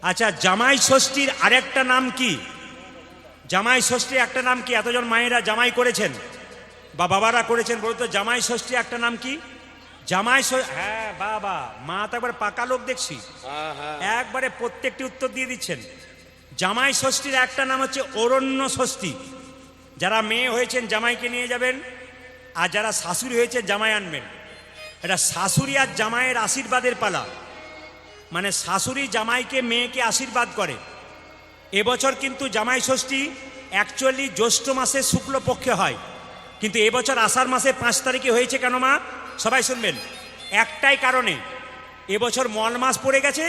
আচ্ছা, জামাই ষষ্ঠীর আরেকটা নাম কি? জামাই ষষ্ঠীর একটা নাম কি? এতজন মায়েরা জামাই করেছেন বা বাবারা করেছেন, বলতো জামাই ষষ্ঠী একটা নাম কি? জামাই হ্যাঁ বাবা, মা তো একবার পাকা লোক দেখছি, একবারে প্রত্যেকটি উত্তর দিয়ে দিচ্ছেন। জামাই ষষ্ঠীর একটা নাম হচ্ছে অরণ্য ষষ্ঠী। যারা মেয়ে হয়েছেন জামাইকে নিয়ে যাবেন, আর যারা শাশুড়ি হয়েছে জামাই আনবেন। এটা শাশুড়ি আর জামাইয়ের আশীর্বাদের পালা, মানে শাশুড়ি জামাইকে মেয়েকে আশীর্বাদ করে। এবছর কিন্তু জামাই ষষ্ঠী অ্যাকচুয়ালি জ্যৈষ্ঠ মাসে শুক্লপক্ষে হয়, কিন্তু এবছর আষাঢ় মাসে 5 তারিখে হয়েছে। কেন মা? সবাই শুনবেন, একটাই কারণে, এবছর মল মাস পড়ে গেছে,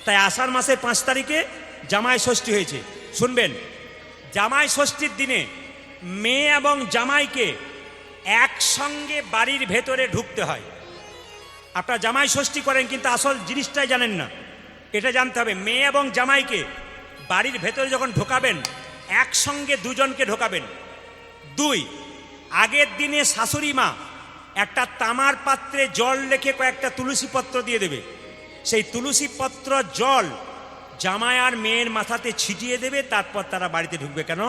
তাই আষাঢ় মাসের 5 তারিখে জামাই ষষ্ঠী হয়েছে। শুনবেন, জামাই ষষ্ঠীর দিনে মেয়ে এবং জামাইকে একসঙ্গে বাড়ির ভেতরে ঢুকতে হয়। আপনারা জামাই ষষ্ঠী করেন কিন্তু আসল জিনিসটাই জানেন না, এটা জানতে হবে। মেয়ে এবং জামাইকে বাড়ির ভেতরে যখন ঢোকাবেন, একসঙ্গে দুজনকে ঢোকাবেন। 2, আগের দিনে শাশুড়ি মা একটা তামার পাত্রে জল রেখে কয়েকটা তুলসী পত্র দিয়ে দেবে। সেই তুলসী পত্র জল জামাই আর মেয়ের মাথাতে ছিটিয়ে দেবে, তারপর তারা বাড়িতে ঢুকবে। কেন?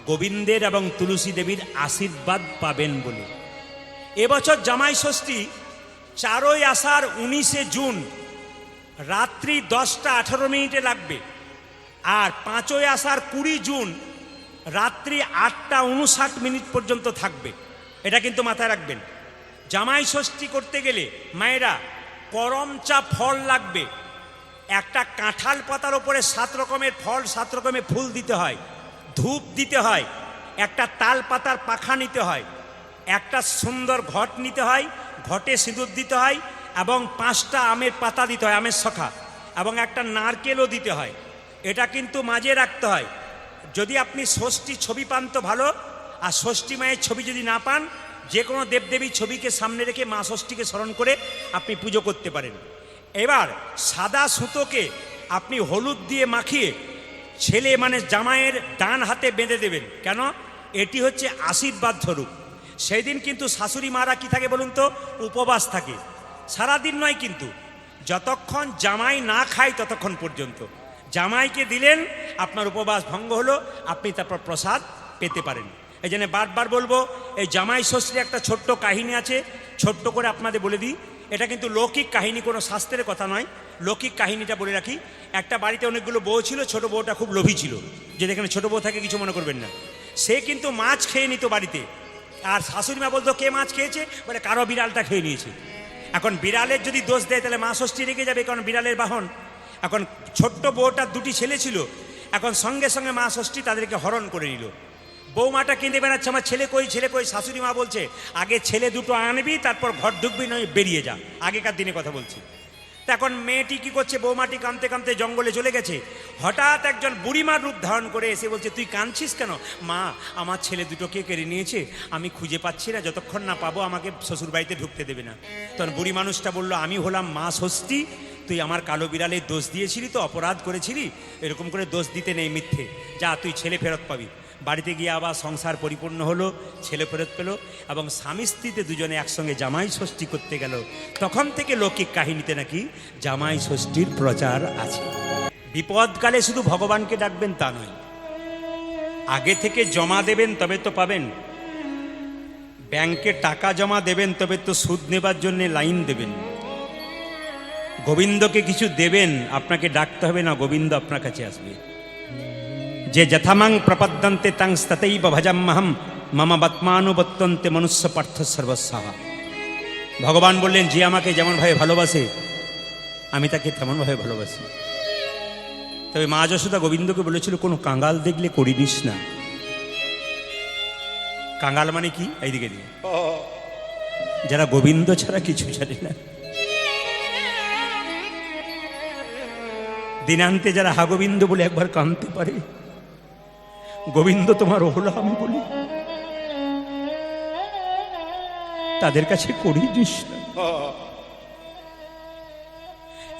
গোবিন্দের এবং তুলসী দেবীর আশীর্বাদ পাবেন বলে। এবছর জামাই ষষ্ঠী 4ই আষাঢ় 19শে জুন রাত্রি 10টা 18 মিনিটে লাগবে, আর 5ই আষাঢ় 20 জুন রাত্রি 8টা 59 মিনিট পর্যন্ত থাকবে। এটা কিন্তু মাথায় রাখবেন। জামাই ষষ্ঠী করতে গেলে মায়েরা করমচা ফল লাগবে। একটা কাঁঠাল পাতার ওপরে 7 রকমের ফল, 7 রকমের ফুল দিতে হয়, ধূপ দিতে হয়, একটা তাল পাতার পাখা নিতে হয়, একটা সুন্দর ঘট নিতে হয়, ঘটে সিঁদুর দিতে হয়, এবং 5টা আমের পাতা দিতে হয়, আমের শাখা, এবং একটা নারকেলও দিতে হয়। এটা কিন্তু মাঝে রাখতে হয়। যদি আপনি ষষ্ঠী ছবি পান তো ভালো, আর ষষ্ঠী মায়ের ছবি যদি না পান, যে কোনো দেবদেবীর ছবিকে সামনে রেখে মা ষষ্ঠীকে স্মরণ করে আপনি পুজো করতে পারেন। এবার সাদা সুতোকে আপনি হলুদ দিয়ে মাখিয়ে ছেলে মানে জামাইয়ের ডান হাতে বেঁধে দেবেন। কেন? এটি হচ্ছে আশীর্বাদ স্বরূপ। সেই দিন কিন্তু শাশুড়ি মারা কি থাকে বলুন তো? উপবাস থাকে। সারাদিন নয়, কিন্তু যতক্ষণ জামাই না খায় ততক্ষণ পর্যন্ত। জামাইকে দিলেন, আপনার উপবাস ভঙ্গ হলো, আপনি তারপর প্রসাদ পেতে পারেন। এই জন্য বারবার বলবো, এই জামাই ষষ্ঠীর একটা ছোট্ট কাহিনী আছে, ছোট্ট করে আপনাদের বলে দিই। এটা কিন্তু লৌকিক কাহিনী, কোনো শাস্ত্রের কথা নয়, লৌকিক কাহিনীটা বলে রাখি। একটা বাড়িতে অনেকগুলো বউ ছিল, ছোট বউটা খুব লোভী ছিল, যে যেখানে ছোট বউ থাকে কিছু মনে করবেন না। সে কিন্তু মাছ খেয়ে নিত বাড়িতে, আর শাশুড়ি মা বলতো কে মাছ খেয়েছে? বলে কারো বিড়ালটা খেয়ে নিয়েছে। এখন বিড়ালের যদি দোষ দেয় তাহলে মা ষষ্ঠী রেগে যাবে, কারণ বিড়ালের বাহন। এখন ছোট্ট বউটার 2টি ছেলে ছিল, এখন সঙ্গে সঙ্গে মা ষষ্ঠী তাদেরকে হরণ করে নিল। বৌমাটা কেঁদে বেড়াচ্ছে, আমার ছেলে কই, ছেলে কই। শাশুড়ি মা বলছে আগে ছেলে দুটো আনবি, তারপর ঘর ঢুকবি, নয় বেরিয়ে যা। আগেকার দিনে কথা বলছি। তা এখন মেয়েটি কি করছে? বৌমাটি কাঁদতে কাঁদতে জঙ্গলে চলে গেছে। হঠাৎ একজন বুড়িমার রূপ ধারণ করে এসে বলছে, তুই কাঁদছিস কেন? মা, আমার ছেলে দুটোকে কেড়ে নিয়েছে, আমি খুঁজে পাচ্ছি না, যতক্ষণ না পাবো আমাকে শ্বশুর বাড়িতে ঢুকতে দেবে না। তখন বুড়ি মানুষটা বলল, আমি হলাম মা ষষ্ঠী, তুই আমার কালো বিড়ালের দোষ দিয়েছিলি তো, অপরাধ করেছিলি, এরকম করে দোষ দিতে নেই, মিথ্যে। যা, তুই ছেলে ফেরত পাবি। বাড়িতে গিয়ে আবার সংসার পরিপূর্ণ হলো, ছেলে ফেরত পেল, এবং স্বামী স্ত্রীতে দুজনে একসঙ্গে জামাই ষষ্ঠী করতে গেল। তখন থেকে লৌকিক কাহিনীতে নাকি জামাই ষষ্ঠীর প্রচার আছে। বিপদকালে শুধু ভগবানকে ডাকবেন তা নয়, আগে থেকে জমা দেবেন তবে তো পাবেন। ব্যাংকে টাকা জমা দেবেন তবে তো সুদ নেবার জন্য লাইন দেবেন। গোবিন্দকে কিছু দেবেন, আপনাকে ডাকতে হবে না, গোবিন্দ আপনার কাছে আসবে। যে যথামাং প্রপদ্যন্তে তাং ততৈব ভজাম্যহম মম বত্মানুবর্তন্তে মনুষ্য পার্থ সর্বস্বাহা। ভগবান বললেন, যে আমাকে যেমনভাবে ভালোবাসে আমি তাকে তেমনভাবে ভালোবাসি। তবে মা যশোদা গোবিন্দকে বলেছিল, কোনো কাঙ্গাল দেখলে করিনিস না। কাঙ্গাল মানে কি? এইদিকে দিয়ে যারা গোবিন্দ ছাড়া কিছু জানে না, দিনান্তে যারা হা গোবিন্দ বলে একবার কাঁদতে পারে, গোবিন্দ তোমার হলো আমি বলি, তাদের কাছে করিনিস না।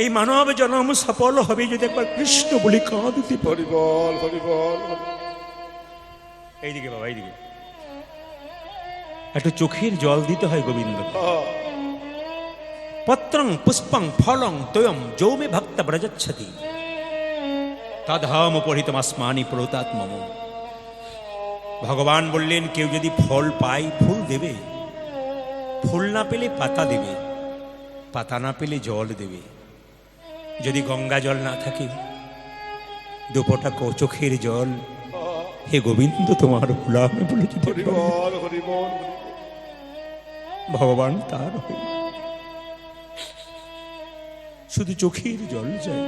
এই মানব জন্ম সফল হবে যদি একবার কৃষ্ণ বলে কাঁদতে পারি। বল এইদিকে বাবা, এইদিকে একটু চোখের জল দিতে হয় গোবিন্দ। পত্রং পুষ্পং ফলং তয়ম যৌমে ভক্ত ব্রজচ্ছতি। তদহম পরিতমাস্মানি প্রতাৎ মম। ভগবান বললেন কেউ যদি ফল পায় ফুল দেবে, ফুল না পেলে পাতা দেবে, পাতা না পেলে জল দেবে। যদি গঙ্গা জল না থাকে, দুপোটা চোখের জল হে গোবিন্দ তোমার গোলামে বলে দিতে পারে। ভগবান তার হয়ে শুধু চোখের জল চাই,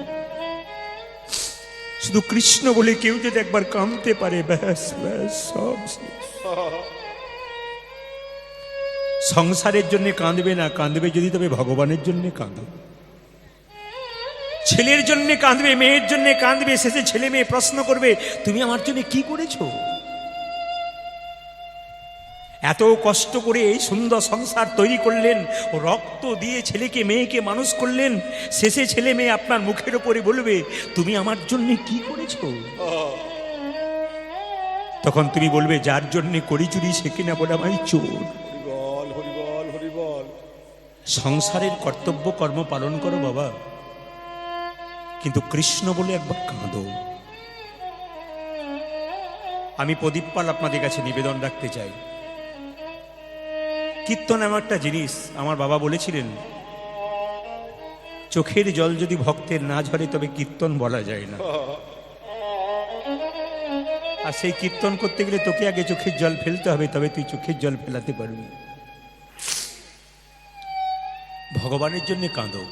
শুধু কৃষ্ণ বলে কেউ যদি একবার কাঁদতে পারে, ব্যাস ব্যাস সব শেষ। সংসারের জন্য কাঁদবে না, কাঁদবে যদি তবে ভগবানের জন্য কাঁদো। ছেলের জন্য কাঁদবে, মেয়ের জন্য কাঁদবে, শেষে ছেলে মেয়ে প্রশ্ন করবে তুমি আমার জন্য কি করেছো? এত কষ্ট করে এই সুন্দর সংসার তৈরি করলেন, রক্ত দিয়ে ছেলেকে মেয়েকে মানুষ করলেন, শেষে ছেলে মেয়ে আপনার মুখের উপরে বলবে তুমি আমার জন্য কি করেছো? তখন তুমি বলবে যার জন্য করি চুরি সে কিনা বলে আমায় চোর। সংসারের কর্তব্য কর্ম পালন করো বাবা, কিন্তু কৃষ্ণ বলে একবার কাঁদো। আমি প্রদীপ পাল আপনাদের কাছে নিবেদন রাখতে চাই। কীর্তন এমন একটা জিনিস, আমার বাবা বলেছিলেন চোখের জল যদি ভক্তের না ঝরে তবে কীর্তন বলা যায় না। আর সেই কীর্তন করতে গেলে তোকে আগে চোখের জল ফেলতে হবে, তবে তুই চোখের জল ফেলাতে পারবি। ভগবানের জন্য কাঁদো।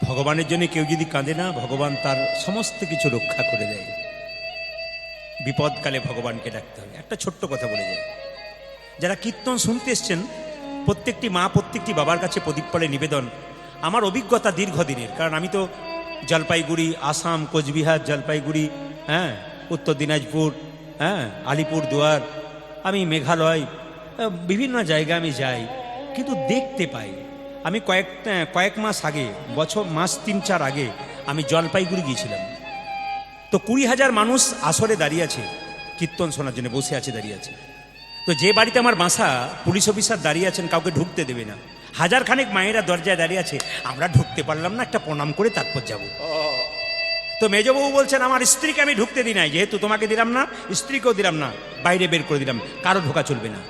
ভগবানের জন্য কেউ যদি কাঁদে না, ভগবান তার সমস্ত কিছু রক্ষা করে দেয়। বিপদকালে ভগবানকে ডাকতে হবে। একটা ছোট্ট কথা বলে যায়, যারা কীর্তন শুনতে এসছেন প্রত্যেকটি মা প্রত্যেকটি বাবার কাছে প্রদীপ পালে নিবেদন। আমার অভিজ্ঞতা দীর্ঘদিনের, কারণ আমি তো জলপাইগুড়ি, আসাম, কোচবিহার, জলপাইগুড়ি, উত্তর দিনাজপুর, আলিপুর দুয়ার, আমি মেঘালয়, বিভিন্ন জায়গায় আমি যাই, কিন্তু দেখতে পাই। আমি কয়েক মাস আগে, মাস 3-4 আগে আমি জলপাইগুড়ি গিয়েছিলাম। তো 20,000 মানুষ আসরে দাঁড়িয়ে আছে, কীর্তন শোনার জন্য বসে আছে, দাঁড়িয়ে আছে। তো যে বাড়িতে আমার বাসা, পুলিশ অফিসার দাঁড়িয়ে আছেন, কাউকে ঢুকতে দেবে না। 1000 খানেক মায়েরা দরজায় দাঁড়িয়ে আছে, আমরা ঢুকতে পারলাম না, একটা প্রণাম করে তারপর যাব। তো মেজবাবু বলছেন আমার স্ত্রীকে আমি ঢুকতে দিই নাই, যেহেতু তোমাকে দিলাম না, স্ত্রীকেও দিলাম না, বাইরে বের করে দিলাম, কারো ঢোকা চলবে না,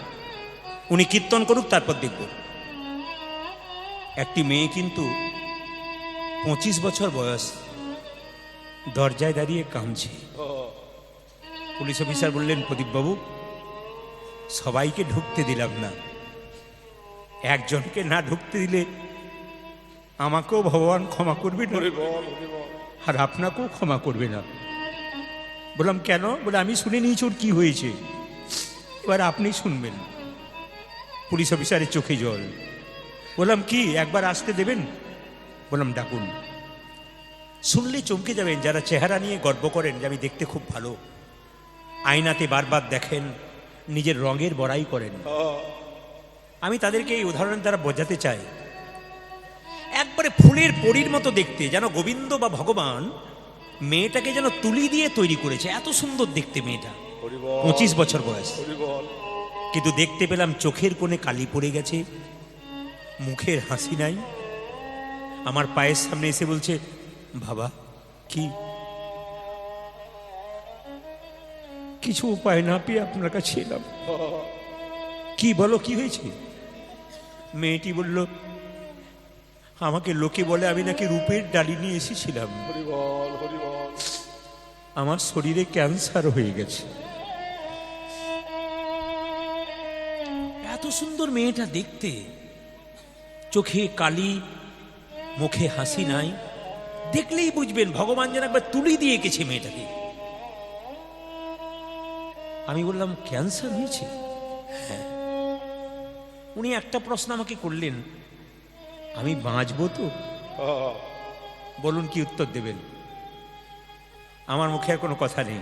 উনি কীর্তন করুক তারপর দেখব। একটি মেয়ে কিন্তু 25 বছর বয়স, দরজায় দাঁড়িয়ে কাঁদছে। পুলিশ অফিসার বললেন প্রদীপবাবু সবাইকে ঢুকতে দিলাম না, একজনকে না ঢুকতে দিলে আমাকেও ভগবান ক্ষমা করবে না, আর আপনাকেও ক্ষমা করবে না। বললাম কেন? বলে আমি শুনে নিয়েছি ওর কি হয়েছে, এবার আপনি শুনবেন। পুলিশ অফিসারের চোখে জল। বললাম কি, একবার আসতে দেবেন? বললাম ডাকুন। শুনলে চমকে যাবেন, যারা চেহারা নিয়ে গর্ব করেন যে আমি দেখতে খুব ভালো, আয়নাতে বারবার দেখেন, নিজের রঙের বড়াই করেন, আমি তাদেরকে এই উদাহরণ দ্বারা বোঝাতে চাই। একবারে ফুলের পরীর মতো দেখতে, যেন গোবিন্দ বা ভগবান মেয়েটাকে যেন তুলি দিয়ে তৈরি করেছে, এত সুন্দর দেখতে মেয়েটা, 25 বছর বয়স। কিন্তু দেখতে পেলাম চোখের কোণে কালি পড়ে গেছে, মুখের হাসি নাই। আমার পায়ের সামনে এসে বলছে বাবা কি? কিছু উপায় না পেয়ে আপনার কাছে এলাম। কি বলো, কি হয়েছে? মেয়েটি বলল আমাকে লোকে বলে আমি নাকি রূপের ডালি নিয়ে এসেছিলাম, আমার শরীরে ক্যান্সার হয়ে গেছে। এত সুন্দর মেয়েটা দেখতে, চোখে কালি, মুখে হাসি নাই, দেখলেই বুঝবেন ভগবান যেন একবার তুলি দিয়ে গেছে মেয়েটাকে। আমি বললাম ক্যান্সার হয়েছে? হ্যাঁ। উনি একটা প্রশ্ন আমাকে করলেন, আমি বাঁচবো তো? বলুন কি উত্তর দেবেন? আমার মুখে আর কোনো কথা নেই,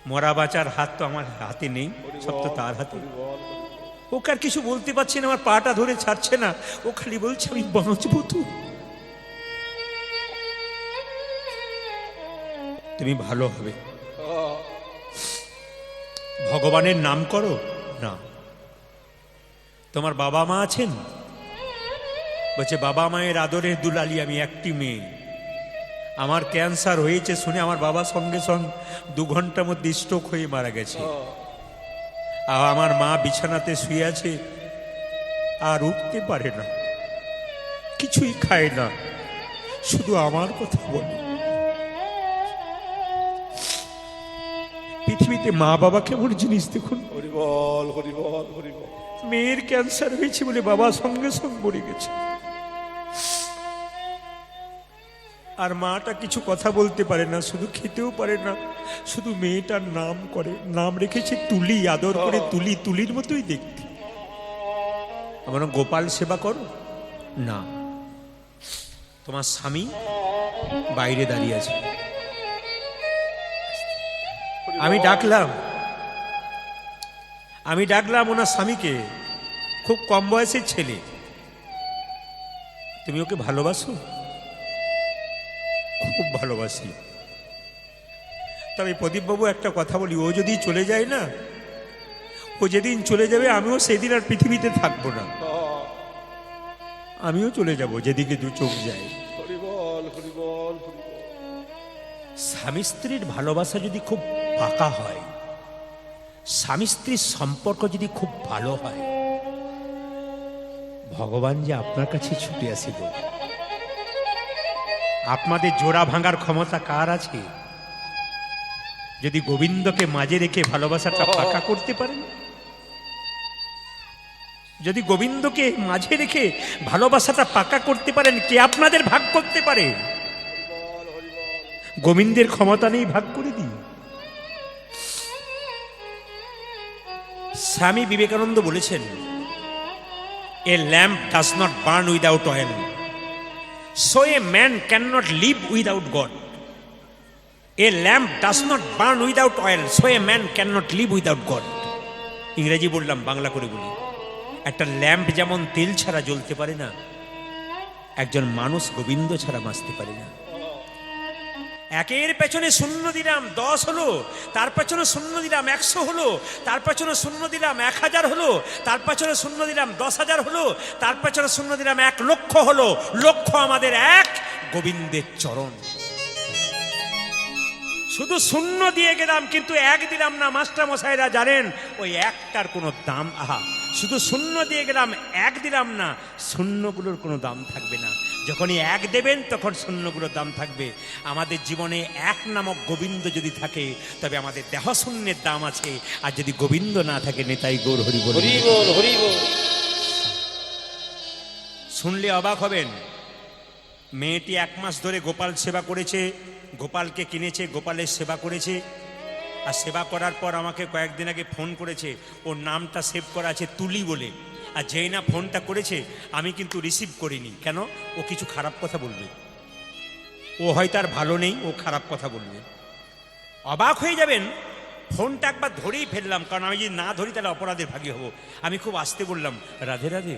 মরা বাঁচার হাত তো আমার হাতে নেই, সব তো তার হাতে। ওকে আর কিছু বলতে পারছি না, আমার পাটা ধরে ছাড়ছে না, ও খালি বলছে আমি বাঁচবো তো। তুমি ভালো হবে, ভগবানের নাম করো না। তোমার বাবা মা আছেন? বলছে বাবা মায়ের আদরের দুলালি আমি, একটি মেয়ে, আমার ক্যান্সার হয়েছে শুনে আমার বাবা সঙ্গে সঙ্গে 2 ঘন্টার মধ্যে স্ট্রোক হয়ে মারা গেছে। আর আমার মা বিছানাতে শুয়ে আছে, আর উঠতে পারে না, কিছুই খায় না, শুধু আমার কথা বলে। পৃথিবীতে মা বাবা কেমন জিনিস দেখুন। হরি বল, হরি বল, হরি বল। মেয়ের ক্যান্সার হয়েছে বলে বাবা সঙ্গে সঙ্গে মরে গেছে, আর মাটা কিছু কথা বলতে পারে না, শুধু খেতেও পারে না, শুধু মেয়েটার নাম করে, নাম রেখেছে তুলি, আদর করে তুলি, তুলির মতোই দেখতে। আমার গোপাল সেবা করো না, তোমার স্বামী বাইরে দাঁড়িয়ে আছে, আমি ডাকলাম ওনার স্বামীকে, খুব কম বয়সের ছেলে, তুমি ওকে ভালোবাসো? খুব ভালোবাসি। তবে প্রদীপবাবু একটা কথা বলি, ও যদি চলে যায় না, ও যেদিন চলে যাবে আমিও সেদিন আর পৃথিবীতে থাকবো না, আমিও চলে যাব যেদিকে 2 চোখ যায়। হরি বল, হরি বল, হরি বল। স্বামী স্ত্রীর ভালোবাসা যদি খুব পাকা হয়, স্বামী স্ত্রীর সম্পর্ক যদি খুব ভালো হয়, ভগবান যে আপনার কাছে ছুটে আসিব। আপনাদের জোড়া ভাঙার ক্ষমতা কার আছে? যদি গোবিন্দকে মাঝে রেখে ভালোবাসাটা পাকা করতে পারেন, যদি গোবিন্দকে মাঝে রেখে ভালোবাসাটা পাকা করতে পারেন, কে আপনাদের ভাগ করতে পারে? গোবিন্দের ক্ষমতা নেই ভাগ করে দিই। স্বামী বিবেকানন্দ বলেছেন, a lamp does not burn without oil, so a man cannot live without God. A lamp does not burn without oil, so a man cannot live without God. ইংরেজি বললাম, বাংলা করে বলি। একটা ল্যাম্প যেমন তেল ছাড়া জ্বলতে পারে না, একজন মানুষ গোবিন্দ ছাড়া বাঁচতে পারে না। একের পেছনে 0 দিলাম 10 হলো, তার পেছনে 0 দিলাম 100 হলো, তার পেছনে 0 দিলাম 1000 হলো, তার পেছনে 0 দিলাম 10,000 হলো, তার পেছনে 0 দিলাম 1 লক্ষ হলো। লক্ষ্য আমাদের এক, গোবিন্দের চরণ। শুধু 0 দিয়ে গেলাম কিন্তু 1 দিলাম না। মাস্টার মশাইরা জানেন ওই 1টার কোনো দাম, আহা, শুধু 0 দিয়ে গেলাম 1 দিলাম না, 0গুলোর কোনো দাম থাকবে না। যখনই 1 দেবেন তখন 0গুলোর দাম থাকবে। আমাদের জীবনে 1 নামক গোবিন্দ যদি থাকে তবে আমাদের দেহ শূন্যের দাম আছে, আর যদি গোবিন্দ না থাকে, নেতাই গৌর হরি বল, হরি বল, হরি বল। শুনলে অবাক হবেন। মেয়েটি 1 মাস ধরে গোপাল সেবা করেছে, গোপালকে কিনেছে, গোপালের সেবা করেছে, আর সেবা করার পর আমাকে কয়েকদিন আগে ফোন করেছে। ওর নামটা সেভ করা আছে তুলি বলে, আর যেই না ফোনটা করেছে আমি কিন্তু রিসিভ করিনি। কেন? ও কিছু খারাপ কথা বলবে, ও হয়তো আর ভালো নেই, ও খারাপ কথা বলবে। অবাক হয়ে যাবেন, ফোনটা একবার ধরেই ফেললাম, কারণ আমি যদি না ধরি তাহলে অপরাধের ভাগী হব। আমি খুব আস্তে বললাম, রাধে রাধে।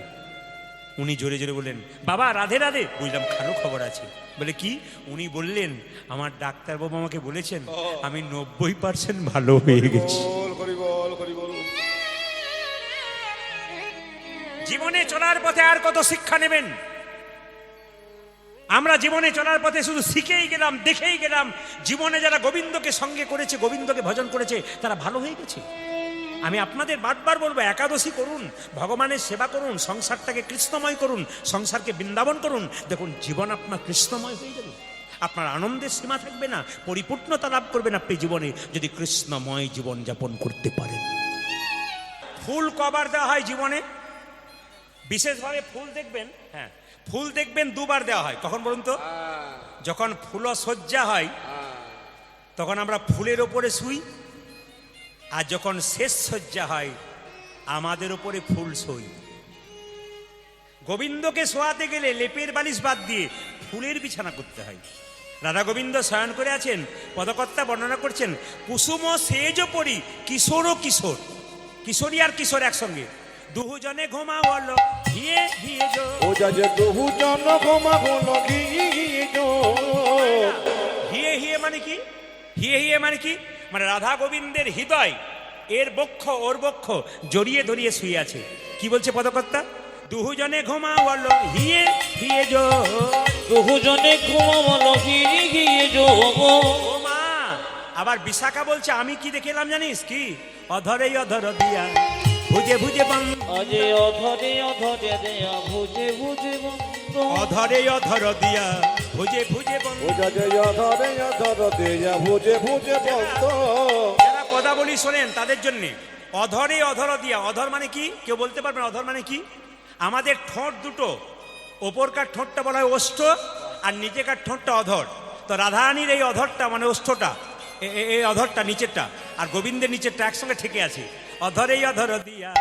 উনি জোরে জোরে বললেন, বাবা রাধে রাধে। বুঝলাম ভালো খবর আছে। বলে কি? উনি বললেন, আমার ডাক্তারবাবু আমাকে বলেছেন আমি 90% ভালো হয়ে গেছি। হরি বল, হরি বল। জীবনে চলার পথে আর কত শিক্ষা নেবেন? আমরা জীবনে চলার পথে শুধু শিখেই গেলাম, দেখেই গেলাম। জীবনে যারা গোবিন্দকে সঙ্গে করেছে, গোবিন্দকে ভজন করেছে, তারা ভালো হয়ে গেছে। আমি আপনাদের বারবার বলবো, একাদশী করুন, ভগবানের সেবা করুন, সংসারটাকে কৃষ্ণময় করুন, সংসারকে বৃন্দাবন করুন। দেখুন জীবন আপনার কৃষ্ণময় হয়ে যাবে, আপনার আনন্দের সীমা থাকবে না, পরিপূর্ণতা লাভ করবেন আপনি জীবনে, যদি কৃষ্ণময় জীবন যাপন করতে পারেন। ফুল কবার দেওয়া হয় জীবনে? বিশেষভাবে ফুল দেখবেন, হ্যাঁ, ফুল দেখবেন 2 বার দেওয়া হয়। কখন বলুন তো? যখন ফুলসজ্জা হয় তখন আমরা ফুলের ওপরে শুই, আর যখন শেষ সজ্জা হয় আমাদের ওপরে ফুল শোয়। গোবিন্দকে শোয়াতে গেলে লেপের বালিশ বাদ দিয়ে ফুলের বিছানা করতে হয়। রাধা গোবিন্দ শয়ন করে আছেন, পদকর্তা বর্ণনা করছেন, কুসুম সেজ পরি কিশোর কিশোর, কিশোরী আর কিশোর একসঙ্গে, দুজনে ঘুমা হলো হিয়ে হিয়ে জো, ও যা যে দুজন ঘুমা হলো হিয়ে জো। হিয়ে হিয়ে মানে কি? হিয়ে হিয়ে মানে কি? মানে রাধা গোবিন্দের হৃদয়, এর বক্ষ ওর বক্ষ জড়িয়ে ধরিয়ে শুয়ে আছে। কি বলছে পদকর্তা? দুজনে ঘুমা হলো হিয়ে হিয়ে জো, দুজনে ঘুমালো হিয়ে ও মা, আবার বিশাখা বলছে আমি কি দেখে এলাম জানিস কি? অধরে অধর দিয়া ভুজে ভুজে বন্ধ, আজে অধরে অধরে দেয়া ভুজে ভুজে বন্ধ, অধরে অধর দিয়া ভুজে ভুজে বন্ধ। ভুজা যে ধরে ধর দেয়া ভুজে ভুজে বন্ধ। যারা কথা বলি শোনেন তাদের জন্যে, অধরে অধর দিয়া, অধর মানে কি কেউ বলতে পারবেন অধর মানে কি? আমাদের ঠোঁট দুটো, ওপরকার ঠোঁটটা বলা হয় ওষ্ঠ আর নিচেকার ঠোঁটটা অধর। তো রাধারানীর এই অধরটা মানে ওষ্ঠটা, এই অধরটা নিচেরটা আর গোবিন্দের নিচেরটা একসঙ্গে ঠেকে আছে। অধরে অধর দিয়া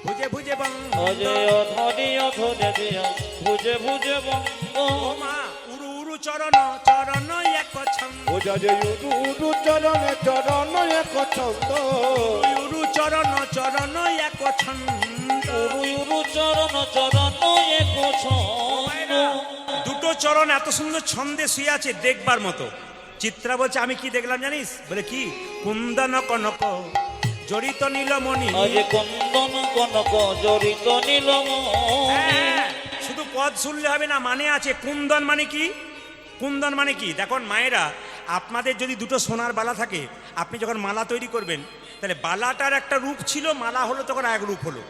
ভুজে ভুজে বন্ধ, আজে অধরে অধরে দেয়া ভুজে ভুজে বন্ধ, ও মা উরু উরু চরণ চরণ এক ছন্দ, ভুজা যে উরু উরু চরণে চরণ এক ছন্দ। উরু চরণ চরণ এক ছন্দ। উরু উরু চরণ চরণ এক ছন্দ, দুটো চরণ এত সুন্দর ছন্দে শুয়ে আছে দেখবার মতো। চিত্রা বলছে আমি কি দেখলাম জানিস? বলে কি? কুন্দন কনক জড়িত নীলমণি। আজে কন্দন কনক জড়িত নীলমণি, হ্যাঁ, শুধু পদ শুনলে হবে না, মানে আছে। কুন্দন মানে কি? কুন্দন মানে কি? দেখুন মায়েরা, আপনাদের যদি দুটো সোনার বালা থাকে, আপনি যখন মালা তৈরি করবেন, তাহলে বালাটার একটা রূপ ছিল, মালা হলো তখন এক রূপ হলো।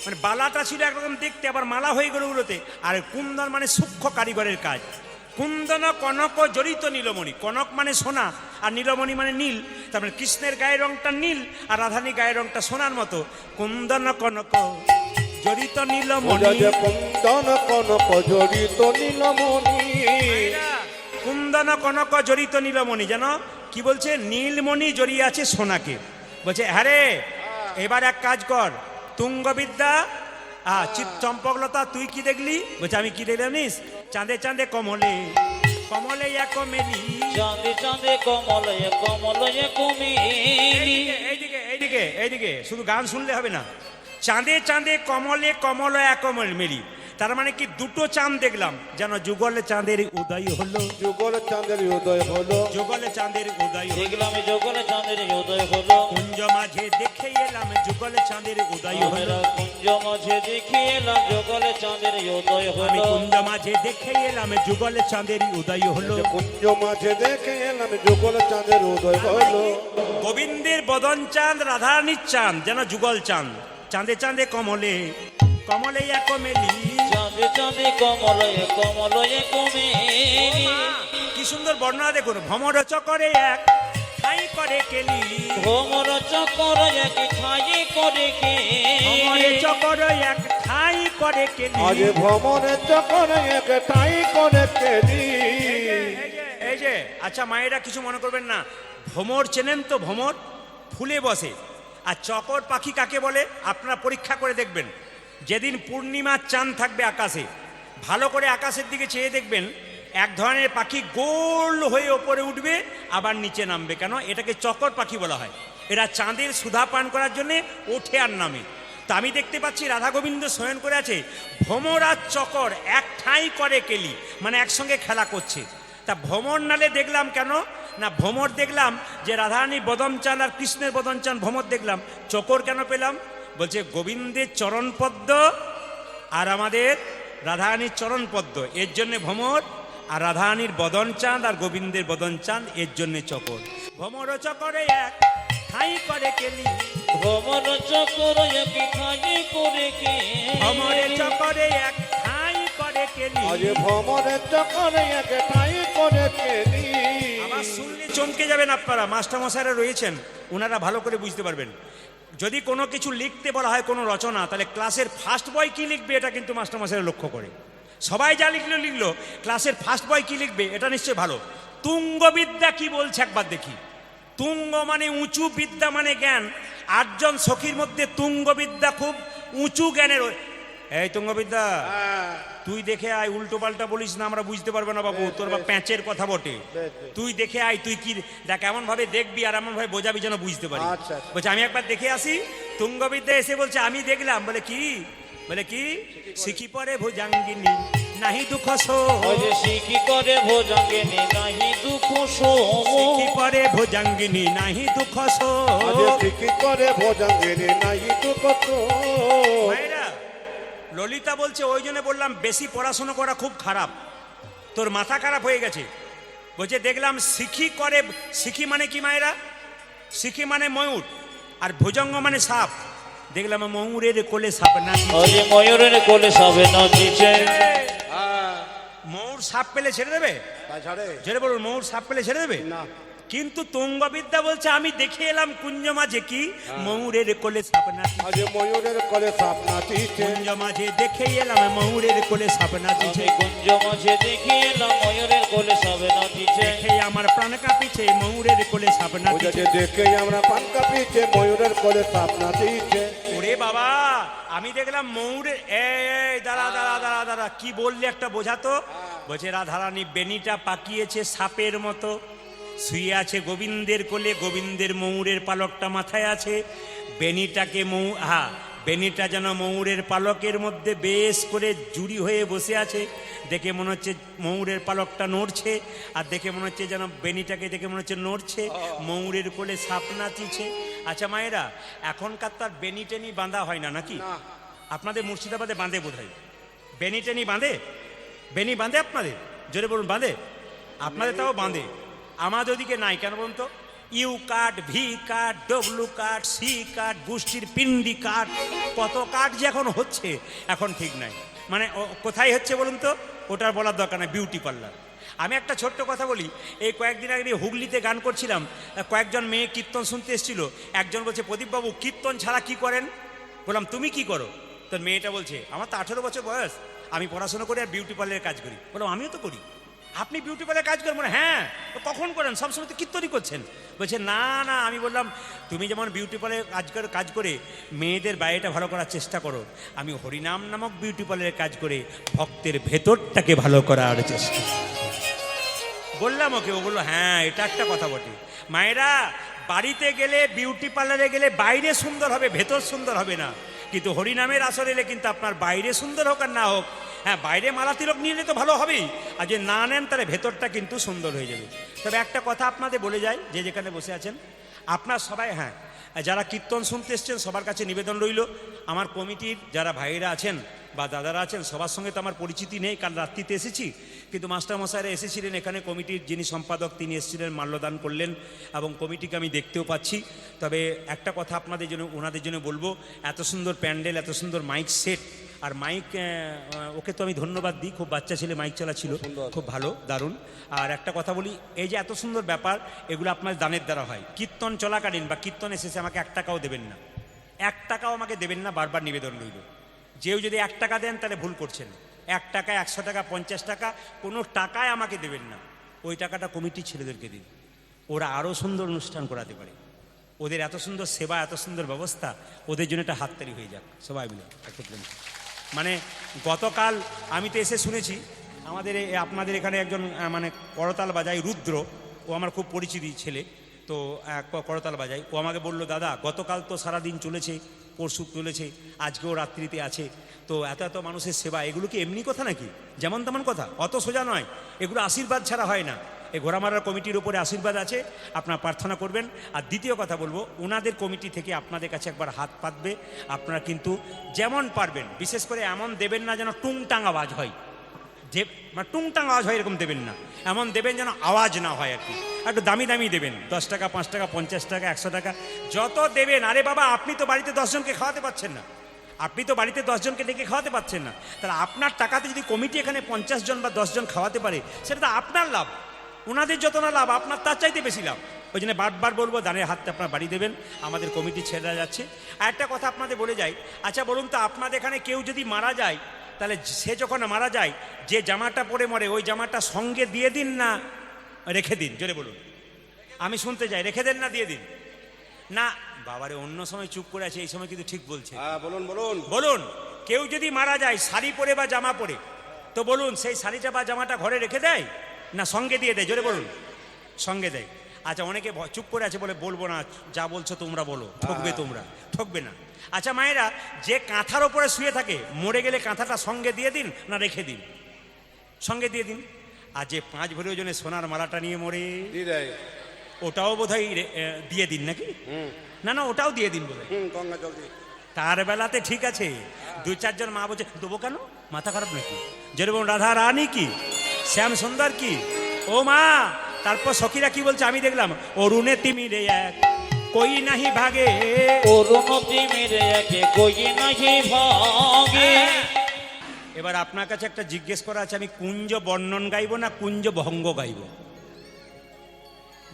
মানে বালাটা ছিল একরকম দেখতে, আবার মালা হয়ে গেল ওগুলোতে। আর কুন্দন মানে সূক্ষ্ম কারিগরের কাজ। কুন্দন কনক জড়িত নীলমণি, কনক মানে সোনা আর নীলমণি মানে নীল। তারপরে কৃষ্ণের গায়ের রংটা নীল আর রাধানী গায়ের রংটা সোনার মতো। কুন্দন কনক জড়িত নীলমণি, ভুজা যে কুন্দন কনক জড়িত নীলমণি। কুন্দন কনক জড়িত নীলমণি, যেন কি বলছে? নীলমণি জড়িয়ে আছে সোনাকে। বলছে হ্যাঁ রে, এবার এক কাজ কর, তুঙ্গবিদ্যা চম্পকলতা তুই কি দেখলি? বলছে আমি কি দেখলাম জানিস? চাঁদে চাঁদে কমলে কমলে এক মেলি, চাঁদে চাঁদে কমলয়ে কমলয়ে কুমিলি, এইদিকে এইদিকে এইদিকে, শুধু গান শুনলে হবে না। চাঁদে চাঁদে কমলে কমল এক মেলি, তার মানে কি? দুটো চাঁদ দেখলাম, যেন যুগলে চাঁদের উদয় হলো, যুগল চাঁদের উদয় হলো। যুগলে চাঁদের উদয় হলো। দেখলাম যুগলে চাঁদের উদয় হলো, কুঞ্জ মাঝে দেখে এলাম যুগলে চাঁদের উদয় হলো। আমরা কুঞ্জ মাঝে দেখে এলাম যুগলে চাঁদের উদয় আমি হলো, কুঞ্জ মাঝে দেখে এলাম যুগলে চাঁদের উদয় হলো। যে কুঞ্জ মাঝে দেখে এলাম যুগল চাঁদের উদয় হলো। গোবিন্দের বদন চাঁদ, রাধারানীর চাঁদ যেন যুগল চাঁদ। চাঁদে চাঁদে কমলে কমলে এক মেলি, চাঁদে চাঁদে কমলয়ে কমলয়ে কুমিলি, কি সুন্দর বর্ণনা দেখুন। ভ্রমর চকরে এক ঠাই করে কেলি, ভ্রমর চক্র এক ঠাই করে কে, ভ্রমরে চকর এক ঠাই করে কেলি। আজ ভ্রমণের চকরে এক ঠাই করে কেলি। এই যে আচ্ছা মায়েরা কিছু মনে করবেন না, ভ্রমর চেনেন তো? ভ্রমর ফুলে বসে। আর চকর পাখি কাকে বলে? আপনারা পরীক্ষা করে দেখবেন। যেদিন পূর্ণিমার চাঁদ থাকবে আকাশে, ভালো করে আকাশের দিকে চেয়ে দেখবেন, এক ধরনের পাখি গোল হয়ে ওপরে উঠবে আবার নিচে নামবে। কেন? এটাকে চকর পাখি বলা হয়। এরা চাঁদের সুধা পান করার জন্যে ওঠে আর নামে। তা আমি দেখতে পাচ্ছি রাধা গোবিন্দ শয়ন করে আছে, ভ্রমর আর চকর এক ঠাঁই করে কেলি, মানে একসঙ্গে খেলা করছে। তা ভ্রমর নালে দেখলাম কেন না? ভ্রমর দেখলাম যে রাধারানী বদন চাঁদ আর কৃষ্ণের বদন চাঁদ, ভ্রমর দেখলাম। চকর কেন পেলাম? বলছে গোবিন্দের চরণপদ্ম আর আমাদের রাধারানীর চরণপদ্ম, এর জন্যে ভ্রমর। আর রাধারানীর বদন চাঁদ আর গোবিন্দের বদন চাঁদ, এর জন্যে চকর। ভ্রমর চকরে এক ঠাঁই করে কেলি, ভ্রমর চক্র এক ঠাই করে কে, ভ্রমরে চকরে এক ঠাঁই করে কেলি। আজ ভ্রমণের চকরে এক ঠাই করে কেলি। আবার শুনলে চমকে যাবেন আপনারা, মাস্টারমশাইরা রয়েছেন, ওনারা ভালো করে বুঝতে পারবেন। যদি কোনো কিছু লিখতে বলা হয়, কোনো রচনা, তাহলে ক্লাসের ফার্স্ট বয় কি লিখবে এটা কিন্তু মাস্টারমশাইরা লক্ষ্য করে। সবাই যা লিখলো লিখলো, ক্লাসের ফার্স্ট বয় কি লিখবে এটা নিশ্চয়ই ভালো। তুঙ্গবিদ্যা কি বলছে একবার দেখি। তুঙ্গ মানে উঁচু, বিদ্যা মানে জ্ঞান। 8 জন সখীর মধ্যে তুঙ্গবিদ্যা খুব উঁচু জ্ঞানের। এই তুঙ্গবিদ্যা, তুই দেখে আয়, উল্টো পাল্টা বলিস না, আমরা বুঝতে পারবো না বাবু। তোর বা প্যাঁচের কথা বটে, তুই দেখে আয়। তুই কি দেখ, এমন ভাবে দেখবি আর এমন ভাবে বোঝাবি যেন বুঝতে পারি। আচ্ছা, আচ্ছা। বলছে আমি একবার দেখে আসি। তুঙ্গবিদ্যা এসে বলছে আমি দেখলাম। বলে কি? বলে কি? শিখি পরে ভুজাঙ্গিনী নাহি দুঃখ সো, ওই যে শিখি করে ভোজাঙ্গিনী নাহি দুঃখ সো, শিখি পরে ভুজাঙ্গিনী নাহি দুঃখ সো। আজ ঠিকই করে ভোজাঙ্গিনী নাহি দুঃখ সো। ভাইরা, ললিতা বলছে ওই জন্য বললাম বেশি পড়াশোনা করা খুব খারাপ, তোর মাথা খারাপ হয়ে গেছে। বলছে দেখলাম সিখি মানে কি মায়েরা? সিখি মানে ময়ূর, আর ভুজঙ্গ মানে সাপ। দেখলাম ময়ূরের কোলে সাপ নাচিছে। ওরে ময়ূরের কোলে সবে নাচিছে। হ্যাঁ ময়ূর সাপ পেলে ছেড়ে দেবে? তাছাড়ে ছেড়ে বলুন, ময়ূর সাপ পেলে ছেড়ে দেবে? না। কিন্তু তুঙ্গবিদ্যা বলছে আমি দেখে এলাম কুঞ্জ মাঝে কি ময়ূরের কোলে সাপ নাচিছে। আজ ময়ূরের কোলে সাপ নাচিছে। কুঞ্জ মাঝে দেখে এলাম ময়ূরের কোলে সাপ নাচিছে। আমি কুঞ্জ মাঝে দেখি এলাম ময়ূরের কোলে সবে নাচিছে। দেখে আমার প্রাণ কাঁপিছে ময়ূরের কোলে সাপ নাচিছে। ওই যে দেখে আমরা পান কাঁপিছে ময়ূরের কোলে সাপ নাচিছে। ওরে বাবা, আমি দেখলাম ময়ূরের এই দাঁড়া দাঁড়া দাঁড়া দাঁড়া, কি বললে একটা বোঝাতো? বলছে রাধারানী বেনিটা পাকিয়েছে সাপের মতো, শুয়ে আছে গোবিন্দের কোলে, গোবিন্দের ময়ূরের পালকটা মাথায় আছে। বেনিটাকে বেনিটা যেন ময়ূরের পালকের মধ্যে বেশ করে জুড়ি হয়ে বসে আছে। দেখে মনে হচ্ছে ময়ূরের পালকটা নড়ছে, আর দেখে মনে হচ্ছে যেন বেনিটাকে দেখে মনে হচ্ছে নড়ছে। ময়ূরের কোলে সাপ নাচিছে। আচ্ছা মায়েরা, এখনকার তো আর বেনি টেনি বাঁধা হয় না নাকি? না। আপনাদের মুর্শিদাবাদে বাঁধে বোধ হয়, বেনি টেনি বাঁধে? বেনি বাঁধে আপনাদের? জোরে বলুন, বাঁধে? আপনাদের তাও বাঁধে, আমাদের ওদিকে নাই। কেন বলুন তো? U cut, V cut, W cut, C cut, গোষ্ঠীর পিন্ডি কাট, কত কাট যে এখন হচ্ছে এখন ঠিক নাই। মানে কোথায় হচ্ছে বলুন তো? ওটার বলার দরকার নাই, বিউটি পার্লার। আমি একটা ছোট্ট কথা বলি, এই কয়েকদিন আগে হুগলিতে গান করছিলাম, কয়েকজন মেয়ে কীর্তন শুনতে এসেছিল। একজন বলছে প্রদীপবাবু কীর্তন ছাড়া কি করেন? বললাম তুমি কি করো? তোর মেয়েটা বলছে আমার তো 18 বছর বয়স, আমি পড়াশোনা করে আর বিউটি পার্লারের কাজ করি। বললাম আমিও তো করি। আপনি বিউটি পার্লারে কাজ করেন? হ্যাঁ। তো কখন করেন? সবসময় তো কীর্তনই করছেন। বলছে না না। আমি বললাম তুমি যেমন বিউটি পার্লারে কাজ করে মেয়েদের বাইরেটা ভালো করার চেষ্টা করো, আমি হরিনাম নামক বিউটি পার্লারে কাজ করে ভক্তের ভেতরটাকে ভালো করার চেষ্টা বললাম ওকে। ও বললো হ্যাঁ এটা একটা কথা বটে। মায়েরা, বাড়িতে গেলে বিউটি পার্লারে গেলে বাইরে সুন্দর হবে, ভেতর সুন্দর হবে না। কিন্তু হরিনামের আসর এলে কিন্তু আপনার বাইরে সুন্দর হোক আর না হোক, হ্যাঁ বাইরে মালা তিলক নিয়ে তো ভালো হবেই, আর যে না নেন তাহলে ভেতরটা কিন্তু সুন্দর হয়ে যাবে। তবে একটা কথা আপনাদের বলে যাই, যে যেখানে বসে আছেন আপনার সবাই, হ্যাঁ যারা কীর্তন শুনতে এসছেন সবার কাছে নিবেদন রইল, আমার কমিটির যারা ভাইয়েরা আছেন বা দাদারা আছেন সবার সঙ্গে তো আমার পরিচিতি নেই, কাল রাত্রিতে এসেছি, কিন্তু মাস্টারমশাইরা এসেছিলেন এখানে, কমিটির যিনি সম্পাদক তিনি এসেছিলেন, মাল্যদান করলেন এবং কমিটিকে আমি দেখতেও পাচ্ছি। তবে একটা কথা আপনাদের জন্য ওনাদের জন্য বলবো, এত সুন্দর প্যান্ডেল, এত সুন্দর মাইক সেট, আর মাইক ওকে তো আমি ধন্যবাদ দিই, খুব বাচ্চা ছেলে মাইক চালা ছিল, খুব ভালো, দারুণ। আর একটা কথা বলি, এই যে এত সুন্দর ব্যাপার, এগুলো আপনার দানের দ্বারা হয়। কীর্তন চলাকালীন বা কীর্তন এসেছে আমাকে 1 টাকাও দেবেন না, 1 টাকাও আমাকে দেবেন না, বারবার নিবেদন রইল। যেও যদি 1 টাকা দেন তাহলে ভুল করছেন। 1 টাকা, 100 টাকা, 50 টাকা, কোনো টাকায় আমাকে দেবেন না। ওই টাকাটা কমিটির ছেলেদেরকে দিন, ওরা আরও সুন্দর অনুষ্ঠান করাতে পারে। ওদের এত সুন্দর সেবা, এত সুন্দর ব্যবস্থা, ওদের জন্য একটা হাততালি হয়ে যাক সবাই মিলে একত্রে। মানে গতকাল আমি তো এসে শুনেছি আমাদের আপনাদের এখানে একজন মানে করতাল বাজায় রুদ্র, ও আমার খুব পরিচিতি ছেলে, তো করতাল বাজায়। ও আমাকে বলল দাদা গতকাল তো সারাদিন চলেছে, পরশু চলেছে, আজকেও রাত্রিতে আছে, তো এত এত মানুষের সেবা, এগুলো কি এমনি কথা নাকি? যেমন তেমন কথা? অত সোজা নয়, এগুলো আশীর্বাদ ছাড়া হয় না। এই ঘোড়ামারার কমিটির উপরে আশীর্বাদ আছে, আপনারা প্রার্থনা করবেন। আর দ্বিতীয় কথা বলবো, ওনাদের কমিটি থেকে আপনাদের কাছে একবার হাত পাতবে, আপনারা কিন্তু যেমন পারবেন, বিশেষ করে এমন দেবেন না যেন টুংটাং আওয়াজ হয়, যে মানে টুংটাং আওয়াজ হয় এরকম দেবেন না, এমন দেবেন যেন আওয়াজ না হয় আর কি। একটু দামি দামি দেবেন, 10 টাকা, 5 টাকা, 50 টাকা, 100 টাকা, যত দেবেন। আরে বাবা, আপনি তো বাড়িতে 10 জনকে খাওয়াতে পারছেন না, আপনি তো বাড়িতে 10 জনকে ডেকে খাওয়াতে পারছেন না, তাহলে আপনার টাকাতে যদি কমিটি এখানে 50 জন বা 10 জন খাওয়াতে পারে, সেটা তো আপনার লাভ। ওনাদের যত না লাভ, আপনার তার চাইতে বেশি লাভ। ওই জন্য বারবার বলবো, দানের হাতটা আপনার বাড়ি দেবেন, আমাদের কমিটির ছেলেরা যাচ্ছে। আর একটা কথা আপনাদের বলে যাই, আচ্ছা বলুন তো, আপনাদের এখানে কেউ যদি মারা যায়, তাহলে সে যখন মারা যায় যে জামাটা পরে মরে, ওই জামাটা সঙ্গে দিয়ে দিন না রেখে দিন? জোরে বলুন, আমি শুনতে চাই, রেখে দেন না দিয়ে দিন? না বাবারে, অন্য সময় চুপ করে আছে, এই সময় কিন্তু ঠিক বলছে। হ্যাঁ বলুন বলুন বলুন, কেউ যদি মারা যায় শাড়ি পরে বা জামা পরে, তো বলুন সেই শাড়িটা বা জামাটা ঘরে রেখে দেয় না সঙ্গে দিয়ে দেয়? জোরে বলুন, সঙ্গে দেয়। আচ্ছা, অনেকে চুপ করে আছে, বলে বলবো না, যা বলছো তোমরা বলো, ঠকবে, তোমরা ঠকবে না। আচ্ছা মায়েরা, যে কাঁথার ওপরে শুয়ে থাকে, মরে গেলে কাঁথাটা সঙ্গে দিয়ে দিন না রেখে দিন? সঙ্গে দিয়ে দিন। আর যে 5 ভরি ওজনের সোনার মালাটা নিয়ে মরে, ওটাও বোধহয় দিয়ে দিন নাকি? না না, ওটাও দিয়ে দিন বোধহয়। গঙ্গা জল দিয়ে। তার বেলাতে ঠিক আছে, 2-4 জন মা বলছে দেবো কেন, মাথা খারাপ নাকি? যেরকম রাধা রানী কি, শ্যাম সুন্দর কি, ও মা তারপর সখীরা কি বলছে আমি দেখলাম, অরুণে তিমিরে এক কই নাহি ভাগে। অরুণতি মেরে একে কই নাহি ভাগে। এবার আপনার কাছে একটা জিজ্ঞেস করা আছে, আমি কুঞ্জ বর্ণন গাইব না কুঞ্জ ভঙ্গ গাইব?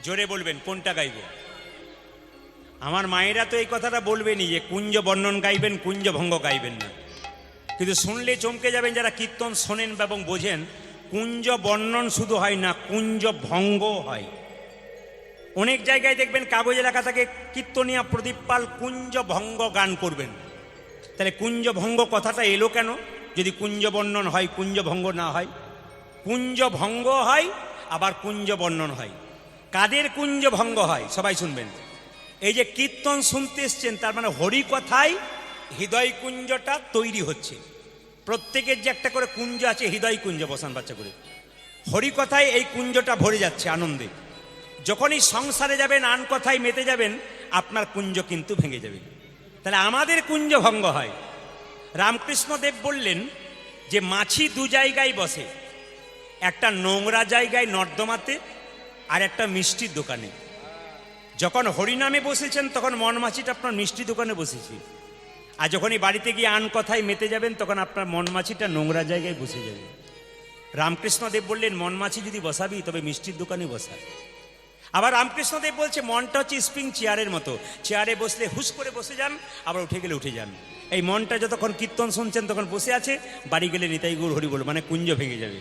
জোরে বলবেন কোনটা গাইব। আমার মায়েরা তো এই কথাটা বলবেনই যে কুঞ্জ বর্ণন গাইবেন, কুঞ্জ ভঙ্গ গাইবেন না। কিন্তু শুনলে চমকে যাবেন যারা কীর্তন শোনেন এবং বোঝেন, কুঞ্জ বর্ণন শুধু হয় না, কুঞ্জ ভঙ্গ হয়। অনেক জায়গায় দেখবেন কাগজে লেখা থাকে কীর্তনিয়া প্রদীপ পাল কুঞ্জ ভঙ্গ গান করবেন। তাহলে কুঞ্জ ভঙ্গ কথাটা এলো কেন যদি কুঞ্জ বর্ণন হয়, কুঞ্জ ভঙ্গ না হয়? কুঞ্জ ভঙ্গ হয় আবার কুঞ্জ বর্ণন হয়। কাদের কুঞ্জ ভঙ্গ হয় সবাই শুনবেন। এই যে কীর্তন শুনতে এসছেন, তার মানে হরিকথায় হৃদয় কুঞ্জটা তৈরি হচ্ছে। প্রত্যেকের যে একটা করে কুঞ্জ আছে, হৃদয় কুঞ্জ বসান বাচ্চা করে, হরিকথায় এই কুঞ্জটা ভরে যাচ্ছে আনন্দে। যখনই সংসারে যাবেন, আন কথায় মেতে যাবেন, আপনার কুঞ্জ কিন্তু ভেঙে যাবে। তাহলে আমাদের কুঞ্জ ভঙ্গ হয়। রামকৃষ্ণদেব বললেন যে মাছি দু জায়গায় বসে, একটা নোংরা জায়গায় নর্দমাতে, আর একটা মিষ্টির দোকানে। যখন হরিনামে বসেছেন তখন মন মাছিটা আপনার মিষ্টি দোকানে বসেছে, আর যখনই বাড়িতে গিয়ে আন কথায় মেতে যাবেন তখন আপনার মন মাছিটা নোংরা জায়গায় বসে যাবে। রামকৃষ্ণদেব বললেন মন মাছি যদি বসাবি তবে মিষ্টির দোকানে বসা। আবার রামকৃষ্ণদেব বলছে মনটা হচ্ছে স্প্রিং চেয়ারের মতো, চেয়ারে বসলে হুস করে বসে যান, আবার উঠে গেলে উঠে যান। এই মনটা যতক্ষণ কীর্তন শুনছেন তখন বসে আছে, বাড়ি গেলে নিতাই গৌর হরি বল, মানে কুঞ্জ ভেঙে যাবে।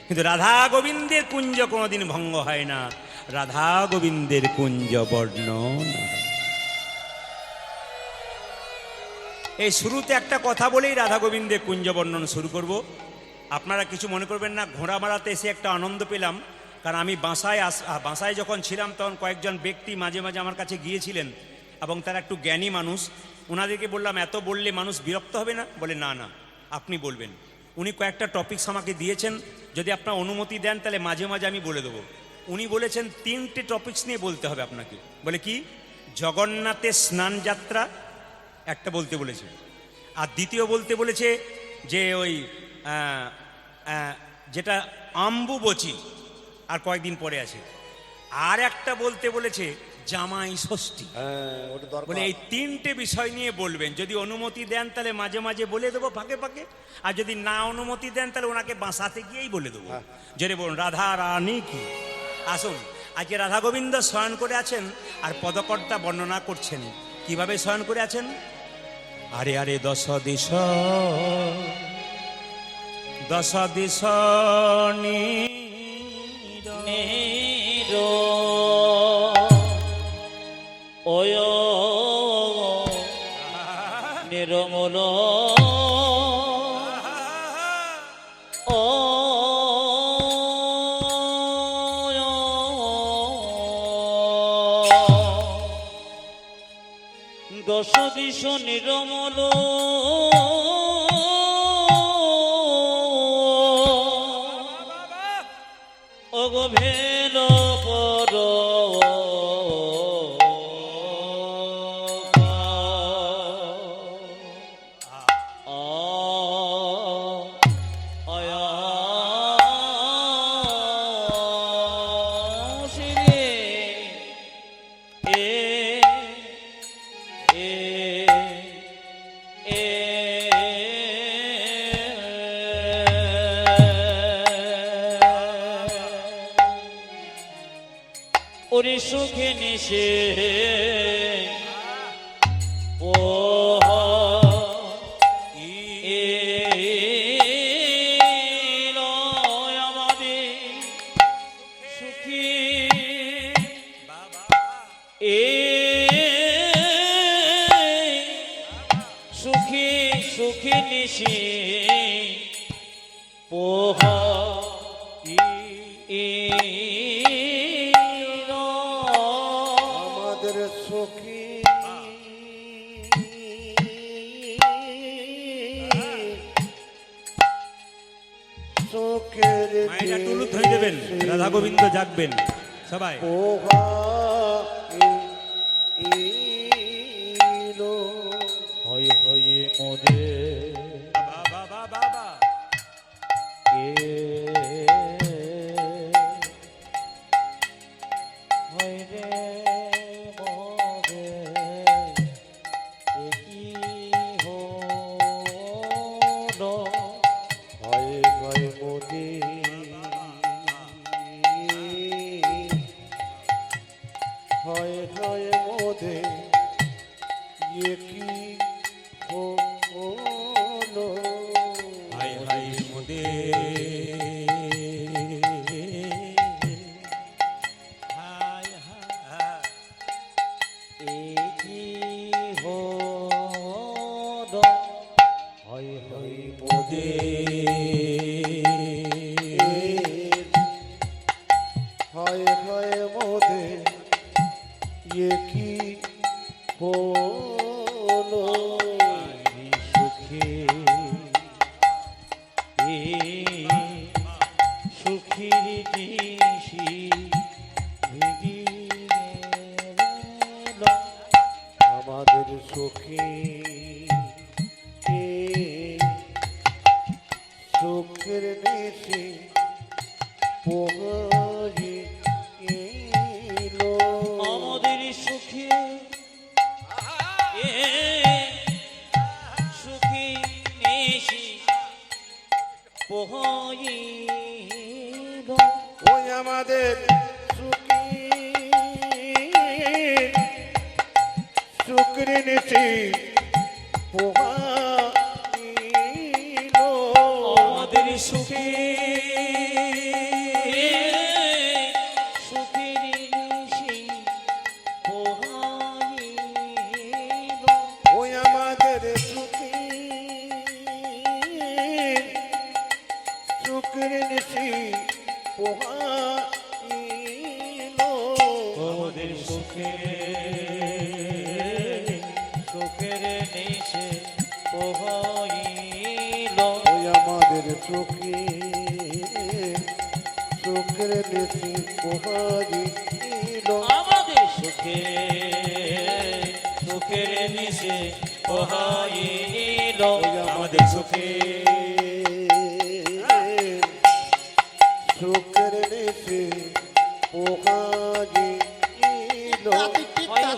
কিন্তু রাধা গোবিন্দের কুঞ্জ কোনোদিন ভঙ্গ হয় না, রাধা গোবিন্দের কুঞ্জ বর্ণন। এই শুরুতে একটা কথা বলেই রাধা গোবিন্দের কুঞ্জ বর্ণন শুরু করব। আপনারা কিছু মনে করবেন না, ঘোড়া মারাতে এসে একটা আনন্দ পেলাম। কারণ আমি বাসায় যখন ছিলাম তখন কয়েকজন ব্যক্তি মাঝে মাঝে আমার কাছে গিয়েছিলেন, এবং তারা একটু জ্ঞানী মানুষ। ওনাদেরকে বললাম এত বললে মানুষ বিরক্ত হবে না? বলে না না, আপনি বলবেন। উনি কয়েকটা টপিকস আমাকে দিয়েছেন, যদি আপনার অনুমতি দেন তাহলে মাঝে মাঝে আমি বলে দেবো। উনি বলেছেন 3টে টপিকস নিয়ে বলতে হবে আপনাকে। বলে কি? জগন্নাথের স্নান যাত্রা একটা বলতে বলেছে, আর দ্বিতীয় বলতে বলেছে যে ওই যেটা অম্বুবচী আর কয়েকদিন পরে আছে, আর একটা বলতে বলেছে জামাই ষষ্ঠী। বলে এই 3টে বিষয় নিয়ে বলবেন, যদি অনুমতি দেন তাহলে মাঝে মাঝে বলে দেবো ফাঁকে ফাঁকে, আর যদি না অনুমতি দেন তাহলে ওনাকে বাঁচাতে গিয়েই বলে দেবো। যদি বলুন রাধা রানী কি। আসুন, আজকে রাধা গোবিন্দ শয়ন করে আছেন আর পদকর্তা বর্ণনা করছেন কিভাবে শয়ন করে আছেন। আরে আরে দশ দিশ নিরো ওয় নিরমল ও দশ দিশ নিরমল অগভেল পর ওরে সুখে নিশে ও আমাদের সুখী সুখী সুখী নিশে পোহা সখী চোখের মায়েরা টুলু ধরে দেবেন, রাধা গোবিন্দ জাগবেন সবাই। হয় হয়ে মোদে বাবা বাবা বাবা হয় রে মরে কি হলো হয় হয় মোদে হয় হয় মোদে কি হলো হাই হাই মোদে হাই হাই কি হলো হয় হয় মোদে হয় হয় মোদে কি হলো সুখে সুখীর দিশি আমাদের সুখী সুখের নিশি পোহাই এলো আমাদের সুখে সুখী নিশি পোহাইল ওই আমাদের সুখী সুখের নিশি পোহাইলো আমাদের সুখে সুখীর নিশি পোহাইল ওই আমাদের সুখী সুখের নিশি পোহাইলো আমাদের সুখে সুখের নিশে পোহাইল ওই আমাদের সুখী সুখের নিশি পোহাইলো আমাদের সুখে সুখের নিশে পোহাইল আমাদের সুখে সুখের নিশি পোহাইলো হইরে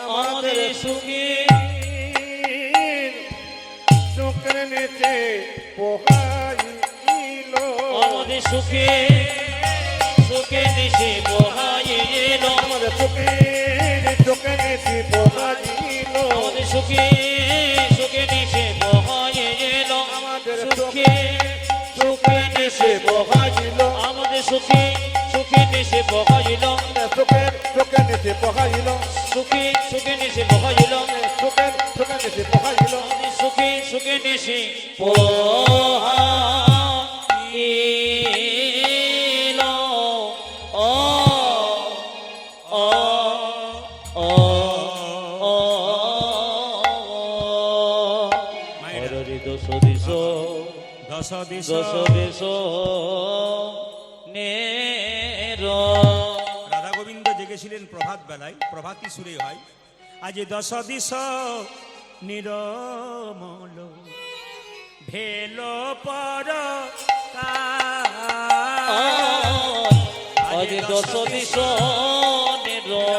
মোদে সুখে সুখে নিশে পোহাইল আমাদের সুখী সুখের নিশি পোহাইলো আমাদের সুখে সুখে নিশে পোহাইল আমাদের সুখে সুখে নিশে পোহাইলো আমাদের সুখে সুখে নিশে পোহাইল সুখের চোখে নিচে পকাইল সুখী সুখী নিশি বহাইল চোখে চোখে নিচে পকাইল সুখী সুখী নিশি পোহাইল ও ও ও ও হরি দোষ দিশ দশ দিশ দশ দেশ নের রাধা গোবিন্দ জেগেছিলেন প্রভাত বেলায়, প্রভাতী সুরে হয়। আজ দশ দিশ নিরমল ভেল পর আজ দশ দিশ নিরমল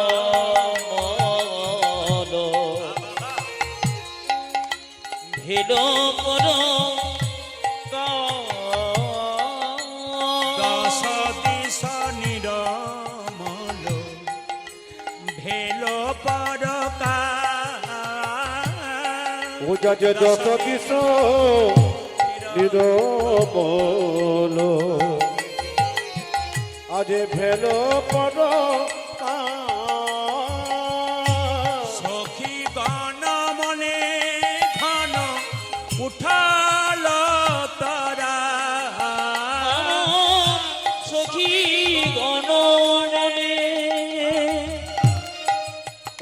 ভেল পর দশ দিশ নিরমল ভেল পর পূজা যে দশ দিশ নিরমল আজ ভেল পর সখী গণ মনে ঘন উঠাল তরা সখী গণ মনে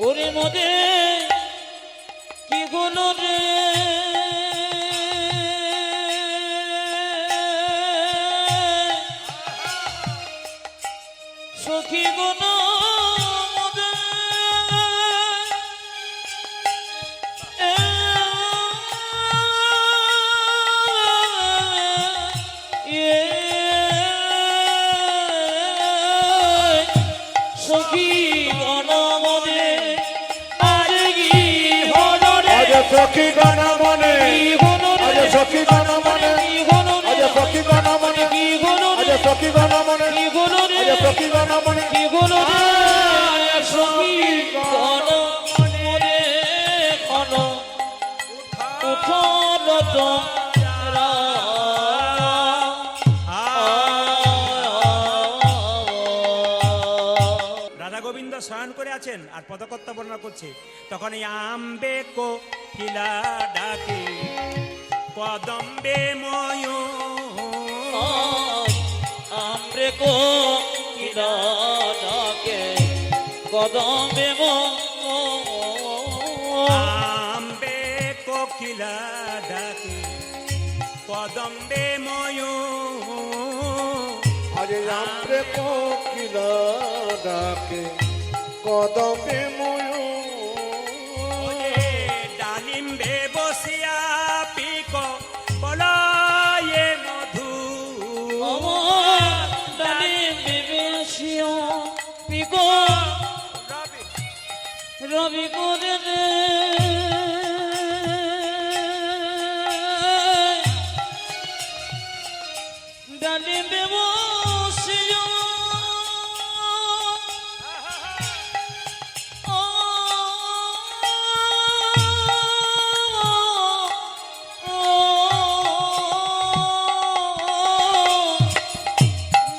ওরে মদে কি গুণ রে সখী গুণ মদে সখী গণ মদে আজ কি হল রে আজ সখী গণ মনে কি হল আজ রে সখী গণ মনে কি হল রে আজ সখী গণ মনে কি হল আজ রে সখী গণ মনে কি হল রে আজ সখী গণ মনে কি হল রে সখী গণ মনে ঘন উঠল তোরা রাধা গোবিন্দ শয়ন করে আছেন আর পদকর্তা বর্ণনা করছে। তখন এই আম্বে কো কিলা ডাকে কদম্বে ময়ূর আমরে কো কিলা ডাকে কদমে আম্বে কোকিলা ডাকে কদম্বে ময়ূর আজ আমরে কোকিলা ডাকে কদমে ময়ূর ডালিম্বে বসিয়া পিক বলয়ে মধু ডালি বিবেশিও পিকো রবি করে রে ডালি বিবেশিও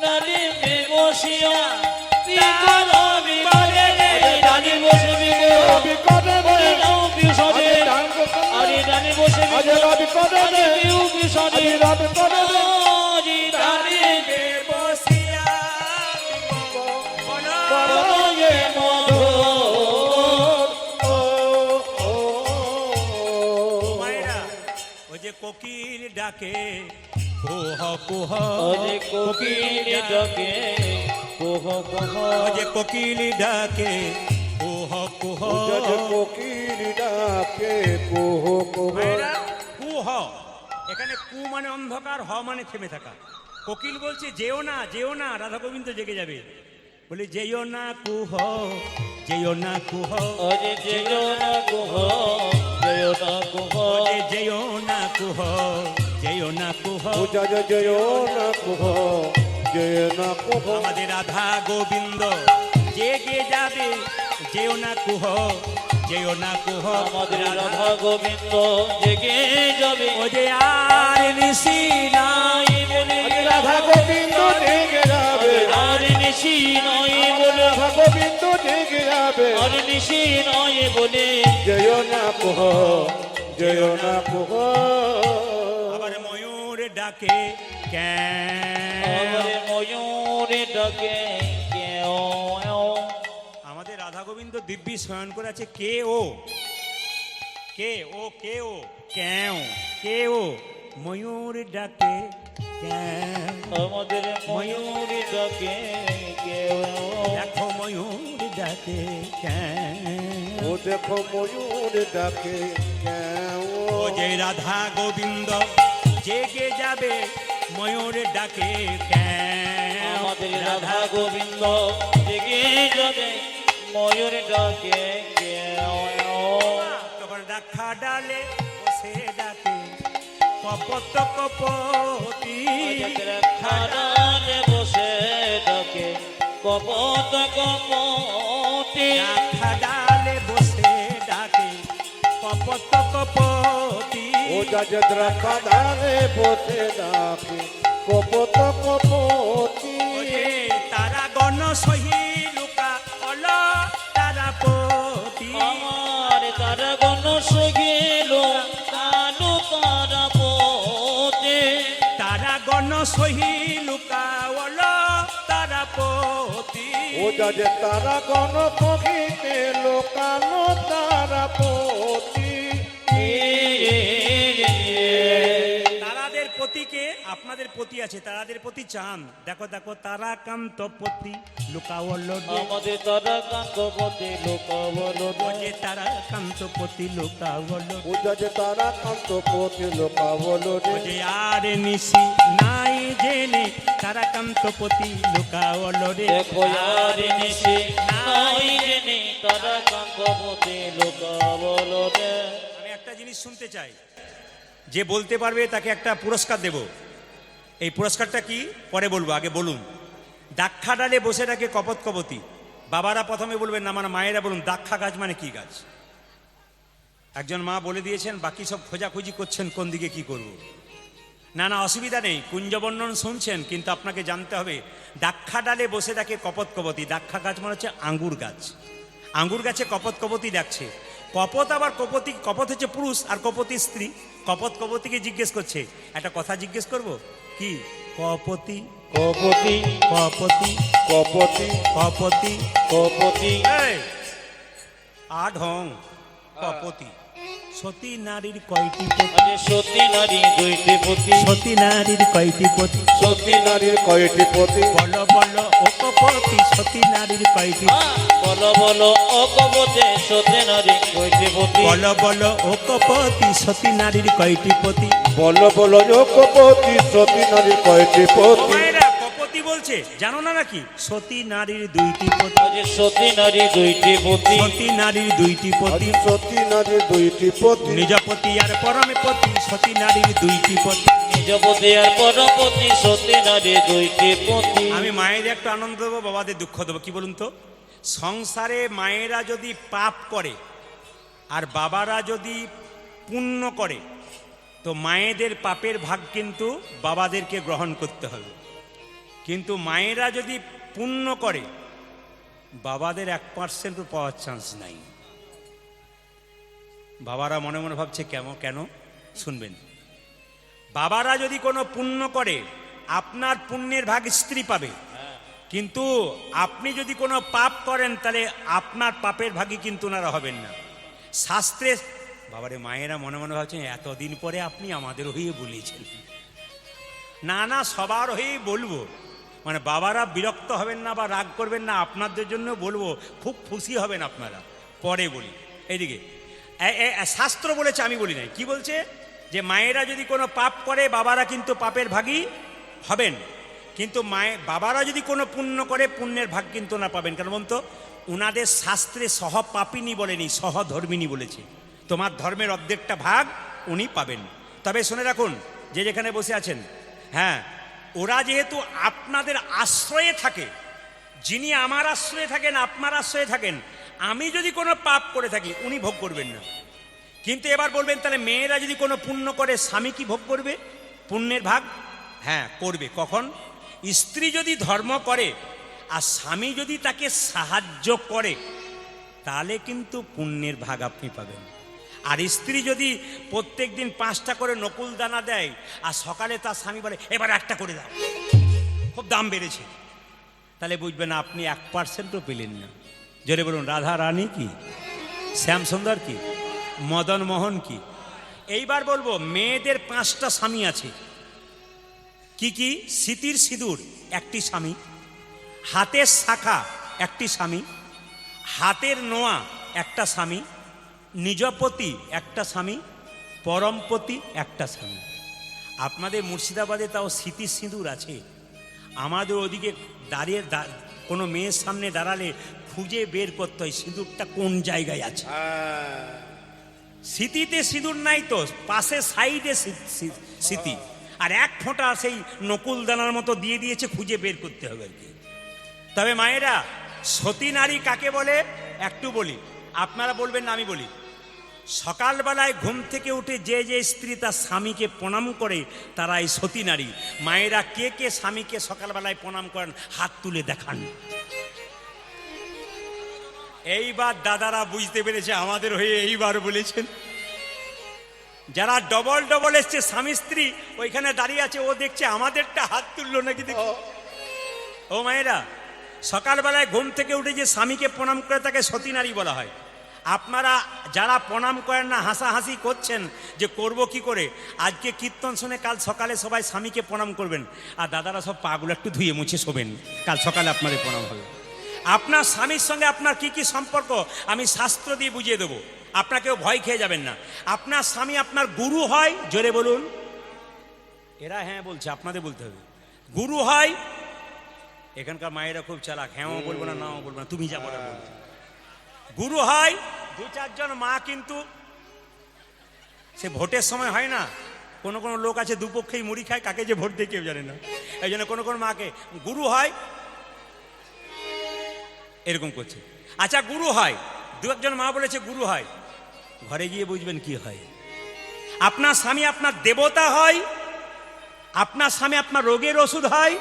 ডালি বিবেশিও পিকো রবি করে রে ডালি বসে পিকো রবি কদমে আরে ডানি বসে আজ রবি কদমে আজ রবি কদমে বসিয়া বলয়ে মধুর ও ও মায়েরা ওই যে কোকিল ডাকে কুহ কুহ আরে কোকিল ডাকে কোহ কোহ ওই যে কোকিল ডাকে কুহ কুহ পূজা যে কোকিল ডাকে কুহ কুহ মায়েরা কুহ, এখানে কু মানে অন্ধকার, হ মানে থেমে থাকা। কোকিল বলছে যেও না যেও না, রাধা গোবিন্দ জেগে যাবে। বলি যেও না কুহ, যেও না কুহ, আরে যেও না কোহ যেও না কোহ ওরে যেও না কুহ, যেও না কুহ। পূজা যে জয় না কুহ জয় না কুহ আমাদের রাধা গোবিন্দ জেগে যাবে, যেও না কুহ, যেও না কুহ আমাদের রাধা গোবিন্দ জেগে যাবে ও যে আর নিশি নাই বলে রাধা গোবিন্দ জেগে যাবে আর নিশি নয় বলে রাধা গোবিন্দ জেগে যাবে আর নিশি নয় বলে জয় না কুহ জয় না কুহ আবার ময়ূর ডাকে ক্যাঁ আমাদের ময়ূরে ডাকে কেও আমাদের রাধা গোবিন্দ দিব্যি শয়ন করে আছে কে ও কে ও কে ও ক্যাও কে ও ময়ূর ডাকে ক্যাঁ আমাদের ময়ূরে ডাকে কেও দেখো ময়ূর ডাকে ক্যাঁ ও দেখো ময়ূর ডাকে ও যে রাধা গোবিন্দ জেগে যাবে ময়ূর ডাকে ক্যাঁ আমাদের রাধা গোবিন্দ জেগে যাবে ময়ূর ডাকে কেও তখন রাখা ডালে বসে ডাকে কপত কপতি খাড়ালে বসে ডাকে কপত কপতি রাখা ডালে বসে ডাকে কপত কপতি ও যাজে দ্রাক্ষা ধারে বসে ডাকে কপত কপতি ওরে তারা গণ সহি লুকা অল তারাপতি আমার তারা গণ সগিল কালু তারা পোতে তারা গণ সহি লুকা অল তারাপতি ও যাজে তারা গণ কহিতে লোকানো তারা পতি তারাদের পতিকে আপনাদের পতি আছে তারাদের পতি চান দেখো দেখো তারা কান্ত পতি লুকাওল আমাদের তারা কান্ত পথে লোক বলো যে তারা কান্ত পতি লুকাওল ও যাজে তারা কান্ত পতি লোকাবলো রে যে আর নিশি নাই জেনে তারা কান্ত পতি লুকাওল রে দেখো আর নিশি নাই জেনে তারা কান্ত পথে লোক বলো আমি একটা জিনিস শুনতে চাই যে বলতে পারবে তাকে একটা পুরস্কার দেব এই পুরস্কারটা কি পরে বলবো আগে বলুন দাক্ষা ডালে বসে থাকে কপত কপতি বাবারা প্রথমে বলবেন না মানে মায়েরা বলুন দাক্ষা গাছ মানে কি গাছ একজন মা বলে দিয়েছেন বাকি সব খোঁজাখুঁজি করছেন কোন দিকে কি করব না না অসুবিধা নেই কুঞ্জবর্ণন শুনছেন কিন্তু আপনাকে জানতে হবে দাক্ষা ডালে বসে থাকে কপত কপতি দাক্ষা গাছ মানে হচ্ছে আঙ্গুর গাছ আঙ্গুর গাছে কপত কপতি ডাকছে কপত আবার কপতি কপত হচ্ছে পুরুষ আর কপতি স্ত্রী কপত কপতিকে জিজ্ঞেস করছে একটা কথা জিজ্ঞেস করব কি কপতি কপতি কপতি কপতি কপতি কপতি এই আঢং কপতি সতী নারীর কয়টি পতি আজ সতী নারী দুইটি পতি সতী নারীর কয়টি পতি সতী নারীর কয়টি পতি বল বল ও কপতি সতী নারীর কয়টি বলো বলো ও কপতে সতী নারী দুইটি পতি বল বল ও কপতি সতী নারীর কয়টি পতি বলো বলো ও কপতি সতী নারীর কয়টি পতি মায়েরা কপতি বলছে জানো না নাকি সতী নারীর দুইটি পতি আজ সতী নারী দুইটি পতি সতী নারীর দুইটি পতি সতী নারীর দুইটি পতি নিজ পতি আর পরমে পতি সতী নারীর দুইটি পতি নিজ পতি আর পরপতি সতী নারী দুইটি পতি আমি মায়েদের একটু আনন্দ দেবো বাবাদের দুঃখ দেবো কি বলুন তো সংসারে মায়েরা যদি পাপ করে আর বাবারা যদি পুণ্য করে তো মায়েদের পাপের ভাগ কিন্তু বাবাদেরকে গ্রহণ করতে হবে কিন্তু মায়েরা যদি পুণ্য করে বাবাদের 1% পাওয়ার চান্স নাই বাবারা মনে মনে ভাবছে কেন শুনবেন বাবারা যদি কোনো পুণ্য করে আপনার পুণ্যের ভাগ স্ত্রী পাবে কিন্তু আপনি যদি কোনো পাপ করেন তাহলে আপনার পাপের ভাগই কিন্তু ওনারা হবেন না শাস্ত্রে বাবারে মায়েরা মনে মনে ভাবছেন এতদিন পরে আপনি আমাদের হয়ে বলেছেন না না সবার হয়েই বলবো মানে বাবারা বিরক্ত হবেন না বা রাগ করবেন না আপনাদের জন্য বলবো খুব খুশি হবেন আপনারা পরে বলি এইদিকে শাস্ত্র বলেছে আমি বলি নাই কি বলছে যে মায়েরা যদি কোনো পাপ করে বাবারা কিন্তু পাপের ভাগী হবেন কিন্তু বাবারা যদি কোনো পুণ্য করে পুণ্যের ভাগ কিন্তু না পাবেন কারণ বলতো ওনাদের শাস্ত্রে সহপাপিনী বলেনি সহধর্মিনী বলেছে তোমার ধর্মের অর্ধেকটা ভাগ উনি পাবেন তবে শুনে রাখুন যে যেখানে বসে আছেন হ্যাঁ ওরা যেহেতু আপনাদের আশ্রয়ে থাকে যিনি আমার আশ্রয়ে থাকেন আপনার আশ্রয়ে থাকেন আমি যদি কোনো পাপ করে থাকি উনি ভোগ করবেন না। কিন্তু এবার বলবেন তাহলে মেয়েরা যদি কোনো পুণ্য করে স্বামী কি ভোগ করবে পুণ্যের ভাগ? হ্যাঁ করবে। কখন? স্ত্রী যদি ধর্ম করে আর স্বামী যদি তাকে সাহায্য করে তাহলে কিন্তু পুণ্যের ভাগ আপনি পাবেন। আর স্ত্রী যদি প্রত্যেক দিন 5টা করে নকুল দানা দেয় আর সকালে তার স্বামী বলে এবার একটা করে দাও, খুব দাম বেড়েছে, তাহলে বুঝবেন আপনি 1%ও পেলেন না। জোরে বলুন রাধা রানী কি, শ্যামসুন্দর কি, মদন মোহন কি। এইবার বলবো মেয়েদের 5টা স্বামী আছে। কি কি? সিতির সিঁদুর একটি স্বামী, হাতের শাখা একটি স্বামী, হাতের নোয়া একটা স্বামী, নিজপতি একটা স্বামী, পরমপতি একটা স্বামী। আপনাদের মুর্শিদাবাদে তাও স্মৃতি সিঁদুর আছে, আমাদের ওদিকে দাঁড়িয়ে কোনো মেয়ের সামনে দাঁড়ালে খুঁজে বের করতে হয় সিঁদুরটা কোন জায়গায় আছে। স্মৃতিতে সিঁদুর নাই তো, পাশে সাইডে স্মৃতি, আর 1 ফোঁটা সেই নকুল দানার মতো দিয়ে দিয়েছে, খুঁজে বের করতে হবে আর কি। তবে মায়েরা সতী নারী কাকে বলে একটু বলি, আপনারা বলবেন না আমি বলি। সকালবেলায় ঘুম থেকে উঠে যে যে স্ত্রী তার স্বামীকে প্রণাম করে তারা এই সতী নারী। মায়েরা কে কে স্বামীকে সকালবেলায় প্রণাম করেন হাত তুলে দেখান। এইবার দাদারা বুঝতে পেরেছে আমাদের হয়ে এইবার বলেছেন। যারা ডবল ডবল এসছে স্বামী স্ত্রী ওইখানে দাঁড়িয়ে আছে, ও দেখছে আমাদেরটা হাত তুললো নাকি দেখি। ও মায়েরা সকালবেলায় ঘুম থেকে উঠে যে স্বামীকে প্রণাম করে তাকে সতী নারী বলা হয়। আপনারা যারা প্রণাম করেন না হাসাহাসি করছেন যে করব কি করে, আজকে কীর্তন শুনে কাল সকালে সবাই স্বামীকে প্রণাম করবেন, আর দাদারা সব পাগুলো একটু ধুয়ে মুছে শোবেন, কাল সকালে আপনাদের প্রণাম হবে। আপনার স্বামীর সঙ্গে আপনার কি কি সম্পর্ক আমি শাস্ত্র দিয়ে বুঝিয়ে দেবো, আপনাকেও ভয় খেয়ে যাবেন না। আপনার স্বামী আপনার গুরু হয়, জোরে বলুন। এরা হ্যাঁ বলছে, আপনাদের বলতে হবে। গুরু হয়, এখানকার মায়েরা খুব চালাক, হ্যাঁও বলবো না নাও বলবো না, তুমি যা বলো বলবো। গুরু হয় 2-4 জন মা, কিন্তু সে ভোটের সময় হয় না, কোনো কোনো লোক আছে দুপক্ষেই মুড়ি খায়, কাকে যে ভোট দেয় কেউ জানে না। এই জন্য কোনো কোনো মাকে গুরু হয় এরকম করছে। আচ্ছা গুরু হয়, 2-1 জন মা বলেছে গুরু হয়, ঘরে গিয়ে বুঝবেন কি হয়। আপনার স্বামী আপনার দেবতা হয়, আপনার স্বামী আপনার রোগের ওষুধ হয়,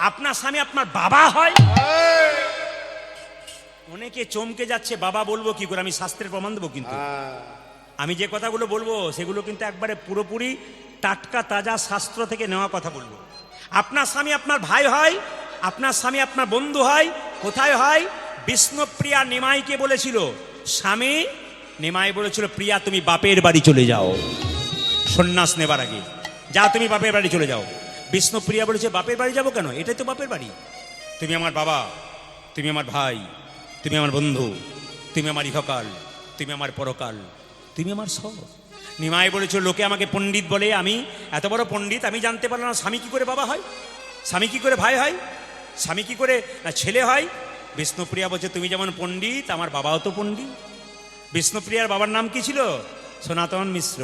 আপনার স্বামী আপনার বাবা হয়। অনেকে চমকে যাচ্ছে, বাবা বলবো কি করে, আমি শাস্ত্রের প্রমাণ দেবো। কিন্তু আমি যে কথাগুলো বলবো সেগুলো কিন্তু একবারে পুরোপুরি টাটকা তাজা শাস্ত্র থেকে নেওয়া কথা বলবো। আপনার স্বামী আপনার ভাই হয়, আপনার স্বামী আপনার বন্ধু হয়। কোথায় হয়? বিষ্ণুপ্রিয়া নিমাইকে বলেছিল, স্বামী নিমাই বলেছিল প্রিয়া তুমি বাপের বাড়ি চলে যাও, সন্ন্যাস নেবার আগে যা তুমি বাপের বাড়ি চলে যাও। বিষ্ণুপ্রিয়া বলেছে বাপের বাড়ি যাবো কেন, এটাই তো বাপের বাড়ি, তুমি আমার বাবা, তুমি আমার ভাই, তুমি আমার বন্ধু, তুমি আমার ইহকাল, তুমি আমার পরকাল, তুমি আমার সব। নিমাই বলেছিল লোকে আমাকে পণ্ডিত বলে, আমি এত বড় পণ্ডিত আমি জানতে পারলাম না স্বামী কি করে বাবা হয়, স্বামী কি করে ভাই হয়, স্বামী কি করে ছেলে হয়। বিষ্ণুপ্রিয়া বলছে তুমি যেমন পণ্ডিত আমার বাবাও তো পণ্ডিত। বিষ্ণুপ্রিয়ার বাবার নাম কি ছিল? সনাতন মিশ্র।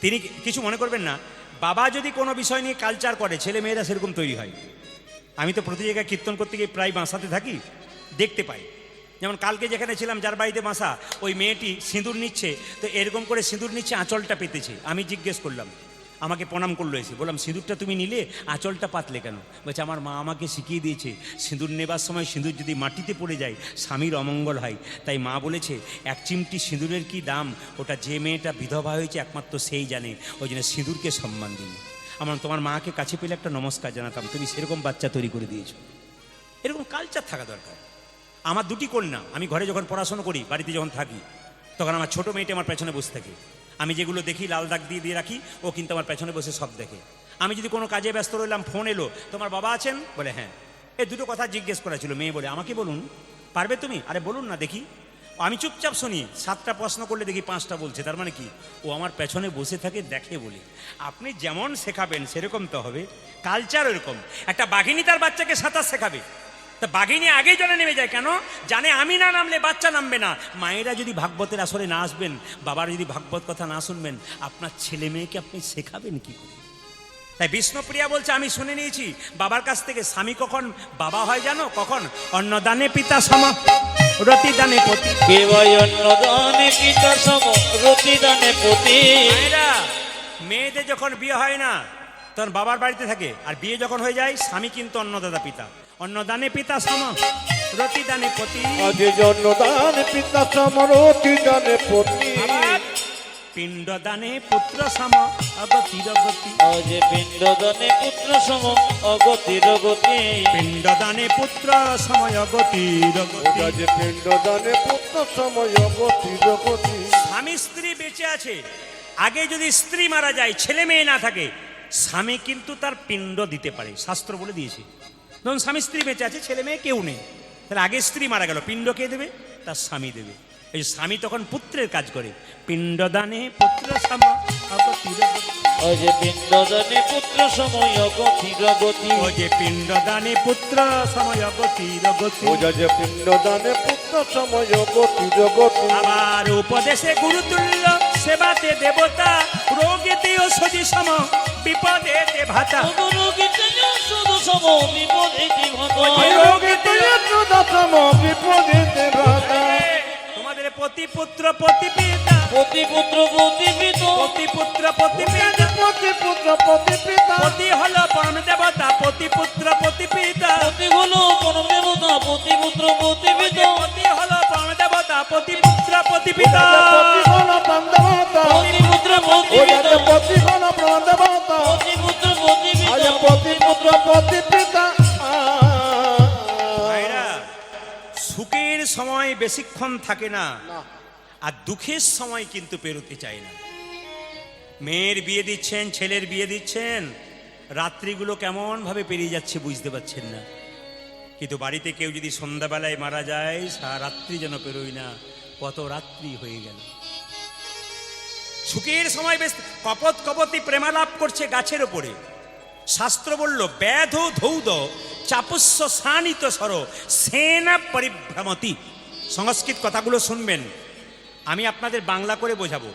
তিনি কিছু মনে করবেন না, বাবা যদি কোনো বিষয় নিয়ে কালচার করে ছেলে মেয়েরা সেরকম তৈরি হয়। আমি তো প্রতি জায়গায় কীর্তন করতে গিয়ে প্রায় বাসাতে থাকি, দেখতে পাই। যেমন কালকে যেখানে ছিলাম যার বাড়িতে বাসা, ওই মেয়েটি সিঁদুর নিচ্ছে, তো এরকম করে সিঁদুর নিচ্ছে, আঁচলটা পেতেছে। আমি জিজ্ঞেস করলাম, আমাকে প্রণাম করলো এসে, বললাম সিঁদুরটা তুমি নিলে আঁচলটা পাতলে কেন? বলছে আমার মা আমাকে শিখিয়ে দিয়েছে সিঁদুর নেবার সময় সিঁদুর যদি মাটিতে পড়ে যায় স্বামীর অমঙ্গল হয়, তাই মা বলেছে 1 চিমটি সিঁদুরের কি দাম, ওটা যে মেয়েটা বিধবা হয়েছে একমাত্র সেই জানে, ওই জন্য সিঁদুরকে সম্মান দিন। আমার তোমার মাকে কাছে পেলে একটা নমস্কার জানাতাম, তুমি সেরকম বাচ্চা তৈরি করে দিয়েছো। এরকম কালচার থাকা দরকার। আমার 2টি কন্যা, আমি ঘরে যখন পড়াশোনা করি, বাড়িতে যখন থাকি, তখন আমার ছোট মেয়েটি আমার পেছনে বসে থাকে। আমি যেগুলো দেখি লাল দাগ দিয়ে দিয়ে রাখি, ও কিন্তু আমার পেছনে বসে সব দেখে। আমি যদি কোনো কাজে ব্যস্ত রইলাম, ফোন এলো, তোমার বাবা আছেন? বলে হ্যাঁ। এই 2টো কথা জিজ্ঞেস করা ছিল। মেয়ে বলে আমাকে বলুন, পারবে তুমি? আরে বলুন না দেখি। আমি চুপচাপ শুনি, 7টা প্রশ্ন করলে দেখি 5টা বলছে, তার মানে কি ও আমার পেছনে বসে থাকে দেখে বলে। আপনি যেমন শেখাবেন সেরকম তো হবে, কালচার এরকম। একটা বাঘিনী তার বাচ্চাকে সাঁতার শেখাবে, তা বাঘিনী আগেই জলে নেমে যায় কেন? জানে আমি না নামলে বাচ্চা নামবে না। মায়েরা যদি ভাগবতের আসরে না আসবেন, বাবার যদি ভাগবত কথা না শুনবেন, আপনার ছেলে মেয়েকে আপনি শেখাবেন কি করে? তাই বিষ্ণুপ্রিয়া বলছে আমি শুনে নিয়েছি বাবার কাছ থেকে, স্বামী কখন বাবা হয় জানো? কখন? অন্নদানে পিতা সম। রতি দানে পতি। কেবল অন্নদানে পিতা সম রতি দানে পতি। মায়েরা, মেয়েদের যখন বিয়ে হয় না তখন বাবার বাড়িতে থাকে, আর বিয়ে যখন হয়ে যায় স্বামী কিন্তু অন্নদাতা পিতা। অন্নদানে পিতা সম রতি দানে পতি। আজ জন্মদান পিতা সমরতি দানে পতি। আবার পিণ্ড দানে পুত্র সম অগতির গতি। আজ পিণ্ডদানে পুত্র সম অগতির গতি। পিণ্ড দানে পুত্র সময় গতির গতি। আজ পিণ্ড দানে পুত্র সময় গতির গতি। স্বামী স্ত্রী বেঁচে আছে, আগে যদি স্ত্রী মারা যায়, ছেলে মেয়ে না থাকে, স্বামী কিন্তু তার পিণ্ড দিতে পারে, শাস্ত্র বলে দিয়েছে। ধরুন স্বামী স্ত্রী বেঁচে আছে, ছেলে মেয়ে কেউ নেই, তাহলে আগে স্ত্রী মারা গেল, পিণ্ড কে দেবে? তার স্বামী দেবে। এই যে স্বামী তখন পুত্রের কাজ করে। পিণ্ডদানে পুত্র সম অগতির গতি। আজ পিণ্ডদানে পুত্র সময় অগতির গতি। ও যে পিণ্ডদানে পুত্র সময় গতির গতি। আজ পিণ্ড দানে পুত্র সময় গতির গতি। আবার উপদেশে গুরুতুল্য, সেবাতে দেবতা, রোগেতে ওষুধি সম, বিপদেতে ভাতা। অগরগিতে শুধু সম বিপদেতে ভাতা। রোগীতে দশম বিপদেতে ভ্রাতা। তোমাদের পতি পুত্র পতি পিতা, পতি পুত্র পতি পিত। পতি পুত্র পতি পিতা। পতি পুত্র পতি পিতা। পতি হলো পরম দেবতা, পতি পুত্র পতি পিতা। পতি হলো পরম দেবতা পতি পুত্র পতি পিত। পতি হলো পরম দেবতা, পতি পুত্র পতি পিতা। পতি হল প্রাণদেবতা। পতি পুত্র পতি পিত। পতি হল প্রাণদেবতা। পতি পুত্র পতি আজ পিত। পতি পুত্র পতি পিতা। ভাইরা, সুখের সময় বেশিক্ষণ থাকে না, আর দুঃখের সময় কিন্তু পেরোতে চায় না। মেয়ের বিয়ে দিচ্ছেন, ছেলের বিয়ে দিচ্ছেন, রাত্রিগুলো কেমন ভাবে পেরিয়ে যাচ্ছে বুঝতে পারছেন না। কিন্তু বাড়িতে কেউ যদি সন্ধ্যাবেলায় মারা যায়, সারা রাত্রি যেন পেরোয় না, কত রাত্রি হয়ে গেল। সুখের সময় বেশ কপত কপতি প্রেমালাপ করছে গাছের ওপরে। শাস্ত্র বলল, ব্যাধ ধৌদ চাপুস্য সানিত সর সেনা পরিভ্রমতি। সংস্কৃত কথাগুলো শুনবেন, আমি আপনাদের বাংলা করে বোঝাবো।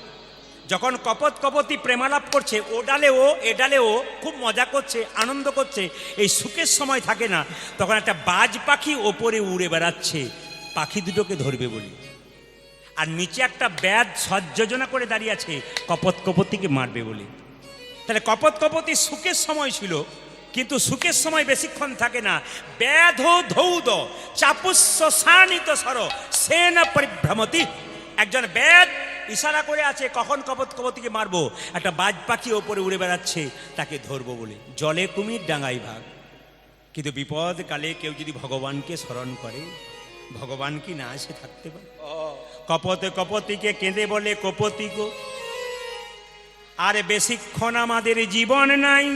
যখন কপত কপতি প্রেমালাপ করছে, ও ডালে ও এ ডালে ও, খুব মজা করছে, আনন্দ করছে, এই সুখের সময় থাকে না, তখন একটা বাজ পাখি ওপরে উড়ে বেড়াচ্ছে পাখি দুটোকে ধরবে বলে, আর নিচে একটা ব্যাধ সজ্জোজনা করে দাঁড়িয়ে আছে কপত কপতিকে মারবে বলে। তাহলে কপত কপতি সুখের সময় ছিল, কিন্তু সুখের সময় বেশিক্ষণ থাকে না। ব্যাধ ধৌদ চাপুস্য সানিত সর সেনা পরিভ্রমতি। একজন ব্যাধ ইশারা করে আছে কখন কপত কপতিকে মারবো, একটা বাজ পাখি ওপরে উড়ে বেড়াচ্ছে তাকে ধরবো বলে। জলে কুমির ডাঙাই ভাগ। কিন্তু বিপদ কালে কেউ যদি ভগবানকে স্মরণ করে, ভগবান কি না এসে থাকতে পারে? কপতে কপতিকে কেঁদে বলে, কপতি গো, আর বেশিক্ষণ আমাদের জীবন নাই,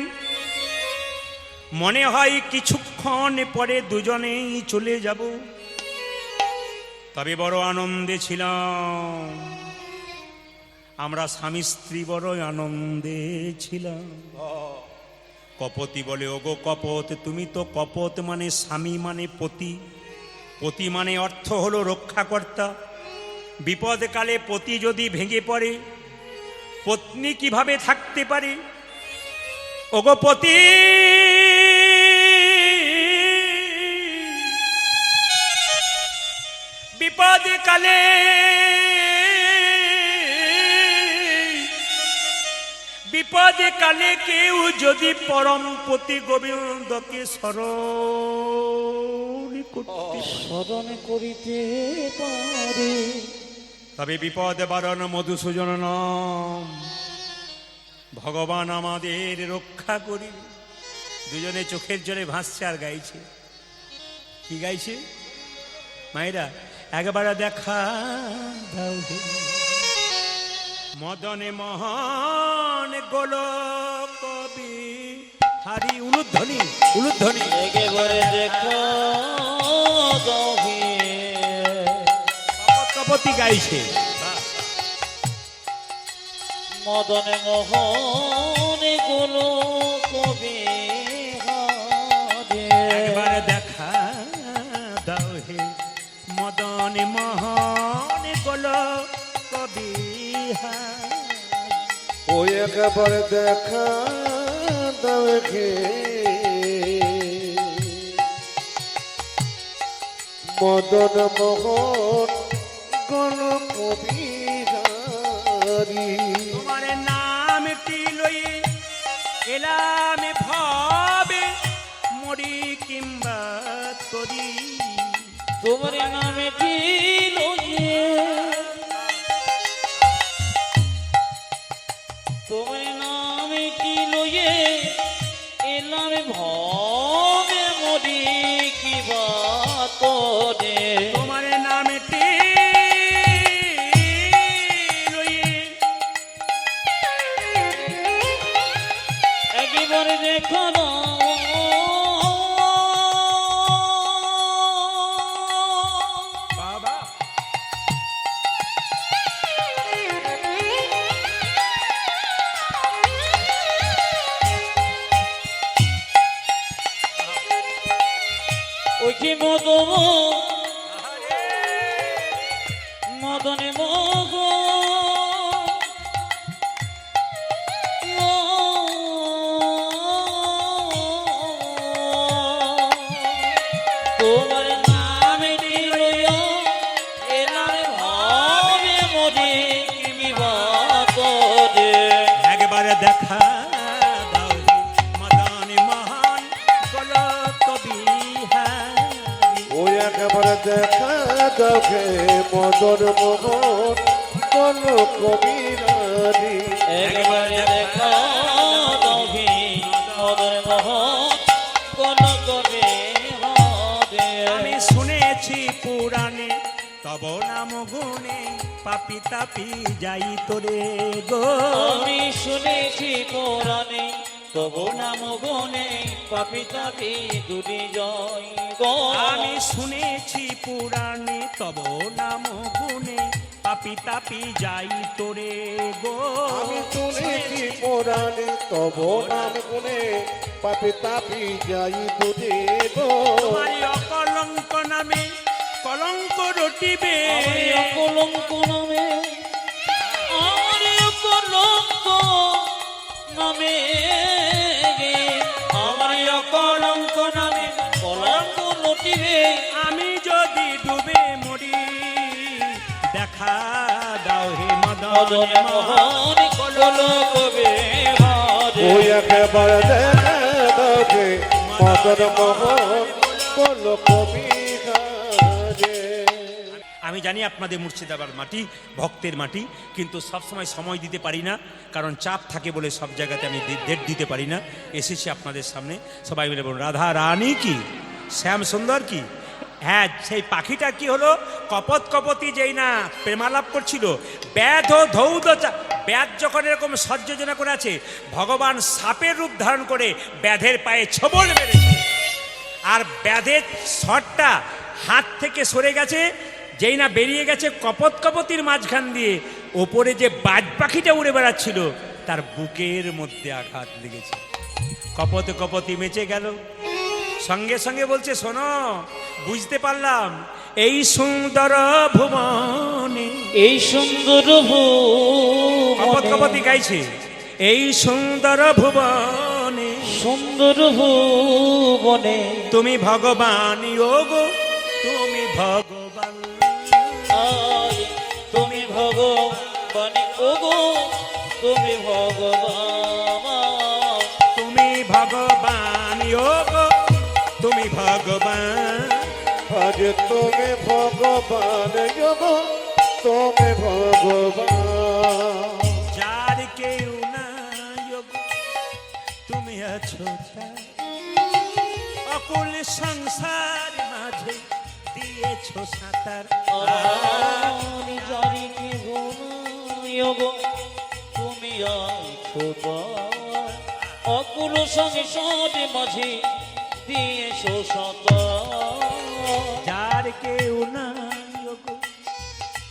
মনে হয় কিছুক্ষণ পরে দুজনেই চলে যাব। তবে বড় আনন্দে ছিলাম আমরা, স্বামী স্ত্রী বড় আনন্দে ছিলাম। কপতি বলে, ওগো কপত, তুমি তো কপত মানে স্বামী মানে পতি, পতি মানে অর্থ হলো রক্ষাকর্তা। বিপদকালে পতি যদি ভেঙে পড়ে, পত্নী কিভাবে থাকতে পারে? ওগো পতি, বিপদে কালে বিপদে কালে কেউ যদি পরমপতি গোবিন্দকে স্মরণ করতে স্মরণ করিতে পারে, তবে বিপদ বারণ মধুসূদন নাম, ভগবান আমাদের রক্ষা করি। দুজনে চোখের জলে ভাসছে আর গাইছে। কি গাইছে মায়েরা? একবার দেখা দাও হে মদনে মহান গোল কবি হারি। উলুধ্বনি, উলুধ্বনি। একেবারে দেখো দহি কপতি গাইছে। মদনে মোহনে গুলো কবি হারে। একবার দেখা দাও হে মদনে মহান গোল কবি হারি। ও একবার দেখা দাও হে মদন মোহন গণ কবিরারি তোমার নামটি লয়ে এলাম ভাবে মরি কিংবা তরি তোমার নামে দিল তোমার নামে দিল এলাম ভবে মরি কি বাতরে তোমার নামটি লয়ে একবারে দেখো না বাবা ওই কি মদন মদনে মোহ তোমার নামে দিল এলাম ভাবে মরে কি বাতরে একবারে দেখা দাও রে মদন মোহন গলক বিহারি ওই একেবারে দেখা দেখে মদন মোহন গণ কবিরারি একবারে দেখা দহি মদন মোহন কোন কবে হবে আমি শুনেছি পুরাণে তব নাম গুণে পাপি তাপি যাই তোরে গো আমি শুনেছি পুরাণে তবু নাম গুণে পাপি তাপি দুটি জয় গো আমি শুনেছি পুরাণে তব নাম গুণে পাপি তাপি যাই তোরে গো আমি শুনেছি পুরাণে তব নাম গুণে পাপি তাপি যাই দুরে গো তোমার অকলঙ্ক নামে কলঙ্ক রটিবে আমার কলঙ্ক নামে আমার কলঙ্ক নামে আমার কলঙ্ক নামে কলঙ্ক লটিবে আমি যদি ডুবে মরি দেখা দাও হে মদন মদন মোহন কলঙ্ক বেহারে ওই একেবারে দেখা দেখে মদন মোহন গণ কবিরারি আমি জানি আপনাদের মুর্শিদাবাদ মাটি ভক্তের মাটি কিন্তু সবসময় সময় দিতে পারি না কারণ চাপ থাকে বলে সব জায়গাতে আমি ডেট দিতে পারি না এসেছি আপনাদের সামনে সবাই মিলে বলুন রাধা রানী কি শ্যাম সুন্দর কি হ্যাঁ সেই পাখিটা কি হলো কপত কপতি যেই না প্রেমালাপ করছিল ব্যাধ ও ধৌদ ব্যাধ যখন এরকম সজ্জনা করে আছে ভগবান সাপের রূপ ধারণ করে ব্যাধের পায়ে ছোবল মেরেছে আর ব্যাধের শটটা হাত থেকে সরে গেছে যেই না বেরিয়ে গেছে কপত কপতির মাঝখান দিয়ে ওপরে যে বাজ পাখিটা উড়ে বেড়াচ্ছিল তার বুকের মধ্যে আঘাত লেগেছে কপত কপতি মেচে গেল সঙ্গে সঙ্গে বলছে শোনো বুঝতে পারলাম এই সুন্দর ভুবনে এই সুন্দর কপত কপতি গাইছে এই সুন্দর ভুবনে সুন্দর ভুবনে তুমি ভগবান গো তুমি ভগবান আয় তুমি ভগবান ওগো তুমি ভগবান তুমি ভগবান গো তুমি ভগবান আজ তুমি ভগবান গো তুমি ভগবান যার কেউ নাই গো তুমি আছো তার। অকুল সংসার মাঝে দিয়েছো সাঁতার আমি জানি কি গো তুমি আছো তার। অকুল সংসার মাঝে দিয়েছো সাঁতার যার কেউ নাই গো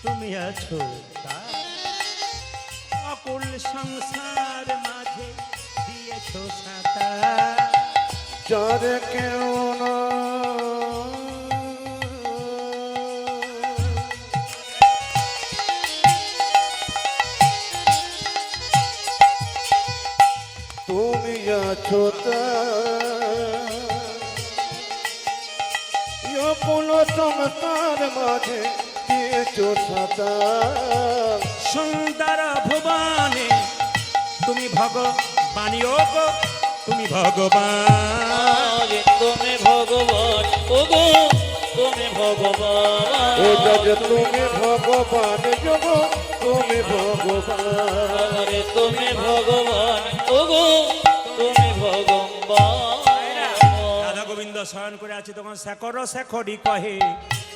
তুমি আছো তার। অকুল সংসার মাঝে দিয়েছো সাঁতার যার কেউ না তুমি আছো অকুল সংসার মাঝে দিয়েছ সাজা সুন্দর ভুবনে তুমি ভগবানী ও গো তুমি ভগবান আরে তুমি ভগবান ওগো তুমি ভগবান ও যজ তুমি ভগবান যোগ তুমি ভগবান আরে তুমি ভগবান ওগো তুমি ভগবান রাধা গোবিন্দ শয়ন করে আছে তখন শেখর শেখরি কহে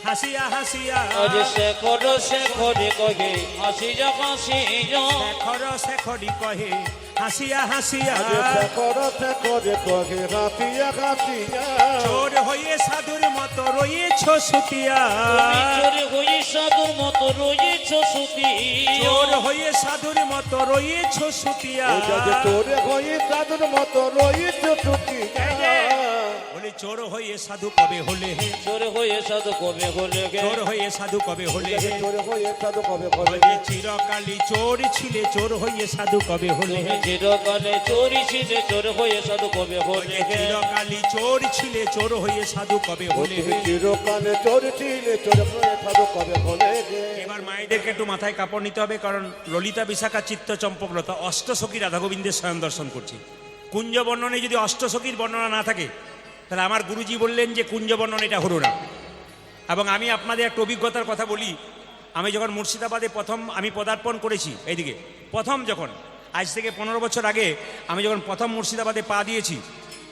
হাসিয়া হাসিয়া আরে শেখরে কহে হাসি যা শেখর শেখরি কহে হাসিয়া হাসিয়া করতে করে কহে হাসিয়া হাসিয়া চোর হয়ে সাধুর মতো রয়েছ সুতিয়া তুমি চোর হয়ে সাধুর মতো রয়েছ সুতি চোর হয়ে সাধুর মতো রয়েছ সুতিয়া ও যজ তোরে হয়ে সাধুর মতো রয়েছ ছুটি বলে চোর হয়ে সাধু কবে হলে হে চোর হয়ে সাধু কবে হলে গে চোর হয়ে সাধু কবে হলে হে তোরে হয়ে সাধু কবে বলে চিরকালই চোর ছিলে চোর হয়ে সাধু কবে হলে তুমি হে চিরকালে চোরি ছিলে চোর হয়ে সাধু কবে হলে গে চিরকালই চোর ছিলে চোর হয়ে সাধু কবে হলে হে চিরকালে চোর ছিলে চোর হয়ে সাধু কবে হলে গে এবার মায়েদেরকে একটু মাথায় কাপড় নিতে হবে কারণ ললিতা বিশাখা চিত্ত চম্পকলতা অষ্টসখী রাধা গোবিন্দের স্বয়ং দর্শন করছি কুঞ্জ বর্ণনে যদি অষ্টসখীর বর্ণনা না থাকে তাহলে আমার গুরুজি বললেন যে কুঞ্জ বর্ণন এটা হলো না এবং আমি আপনাদের একটা অভিজ্ঞতার কথা বলি আমি যখন মুর্শিদাবাদে প্রথম আমি পদার্পণ করেছি এইদিকে প্রথম যখন আজ থেকে 15 বছর আগে আমি যখন প্রথম মুর্শিদাবাদে পা দিয়েছি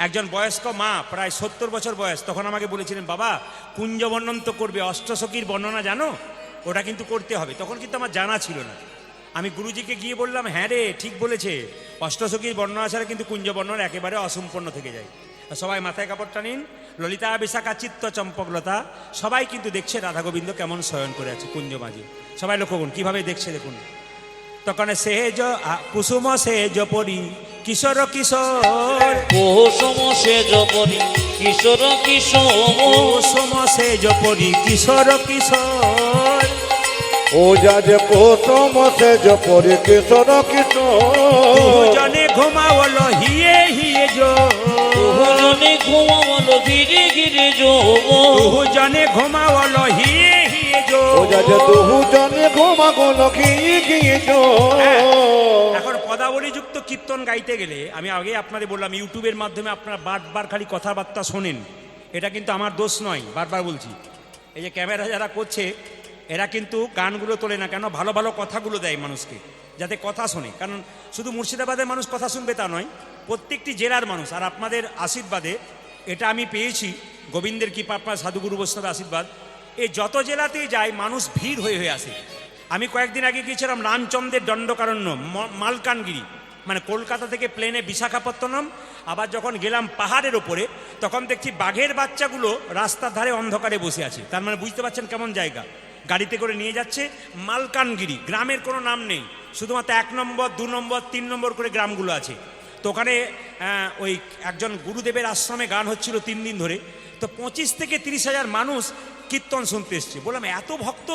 একজন বয়স্ক মা প্রায় 70 বছর বয়স তখন আমাকে বলেছিলেন বাবা কুঞ্জ বর্ণন তো করবে অষ্টসখীর বর্ণনা জানো ওটা কিন্তু করতে হবে তখন কিন্তু আমার জানা ছিল না আমি গুরুজিকে গিয়ে বললাম হ্যাঁ রে ঠিক বলেছে অষ্টসখীর বর্ণনা ছাড়া কিন্তু কুঞ্জ বর্ণনা একেবারে অসম্পূর্ণ থেকে যায় সবাই মাথায় কাপড়টা নিন ললিতা বিশাখা চিত্ত চম্পকলতা সবাই কিন্তু দেখছে রাধা গোবিন্দ কেমন শয়ন করে আছে কুঞ্জ মাঝে সবাই লক্ষ্য করুন কিভাবে দেখছে দেখুন তখন সেজ কুসুম সেজ পরি কিশোর কিশোর কুসুম সেজ পরি কিশোর কিশোর কুসুম সেজ পরি কিশোর কিশোর ও যাজ কোসম সেজ পরে কিশোর কিশোর জনে ঘুমাওল হিয়ে হিয়ে জো দুজনে ঘুমাবলো ধীরে ধীরে যৌব জনে ঘুমাওল হিয়ে হিয়ে জো ও যাজ দুহু জনে ঘুমা গোলো গিয়ে জো এখন পদাবলীযুক্ত কীর্তন গাইতে গেলে আমি আগে আপনাদের বললাম ইউটিউবের মাধ্যমে আপনারা বারবার খালি কথাবার্তা শোনেন এটা কিন্তু আমার দোষ নয় বারবার বলছি এই যে ক্যামেরা যারা করছে এরা কিন্তু গানগুলো তোলে না কেন ভালো ভালো কথাগুলো দেয় মানুষকে যাতে কথা শোনে কারণ শুধু মুর্শিদাবাদের মানুষ কথা শুনবে তা নয় প্রত্যেকটি জেলার মানুষ আর আপনাদের আশীর্বাদে এটা আমি পেয়েছি গোবিন্দের কৃপা আপনার সাধুগুরু বৈষ্ণবের আশীর্বাদ এই যত জেলাতেই যায় মানুষ ভিড় হয়ে হয়ে আসে আমি কয়েকদিন আগে গিয়েছিলাম রামচন্দ্রের দণ্ডকারণ্য মালকানগিরি মানে কলকাতা থেকে প্লেনে বিশাখাপত্তনম আবার যখন গেলাম পাহাড়ের ওপরে তখন দেখছি বাঘের বাচ্চাগুলো রাস্তার ধারে অন্ধকারে বসে আছে তার মানে বুঝতে পারছেন কেমন জায়গা গাড়িতে করে নিয়ে যাচ্ছে মালকানগিরি গ্রামের কোনো নাম নেই শুধুমাত্র 1 নম্বর 2 নম্বর 3 নম্বর করে গ্রামগুলো আছে তো ওখানে ওই একজন গুরুদেবের আশ্রমে গান হচ্ছিল 3 দিন ধরে তো 25 থেকে 30 হাজার মানুষ কীর্তন শুনতে এসছে বললাম এত ভক্ত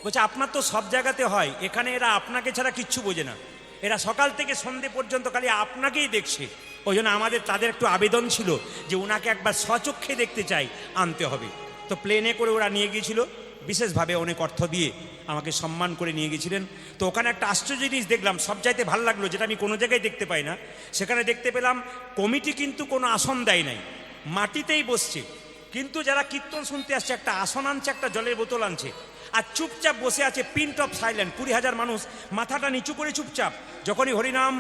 বলছে আপনার তো সব জায়গাতে হয় এখানে এরা আপনাকে ছাড়া কিচ্ছু বোঝে না এরা সকাল থেকে সন্ধে পর্যন্ত খালি আপনাকেই দেখছে ওই জন্য আমাদের তাদের একটু আবেদন ছিল যে ওনাকে একবার স্বচক্ষে দেখতে চাই আনতে হবে তো প্লেনে করে ওরা নিয়ে গিয়েছিল বিশেষভাবে অনেক অর্থ দিয়ে আমাকে সম্মান করে নিয়ে গেছিলেন তো ওখানে একটা আশ্চর্য জিনিস দেখলাম সব চাইতে ভালো লাগলো যেটা আমি কোনো জায়গায় দেখতে পাই না সেখানে দেখতে পেলাম কমিটি কিন্তু কোনো আসন দেয় নাই মাটিতেই বসছে কিন্তু যারা কীর্তন শুনতে আসছে একটা আসন আনছে একটা জলের বোতল আনছে আর চুপচাপ বসে আছে পিন্ট অফ সাইলেন্ট 20,000 মানুষ মাথাটা নিচু করে চুপচাপ যখনই হরিনাম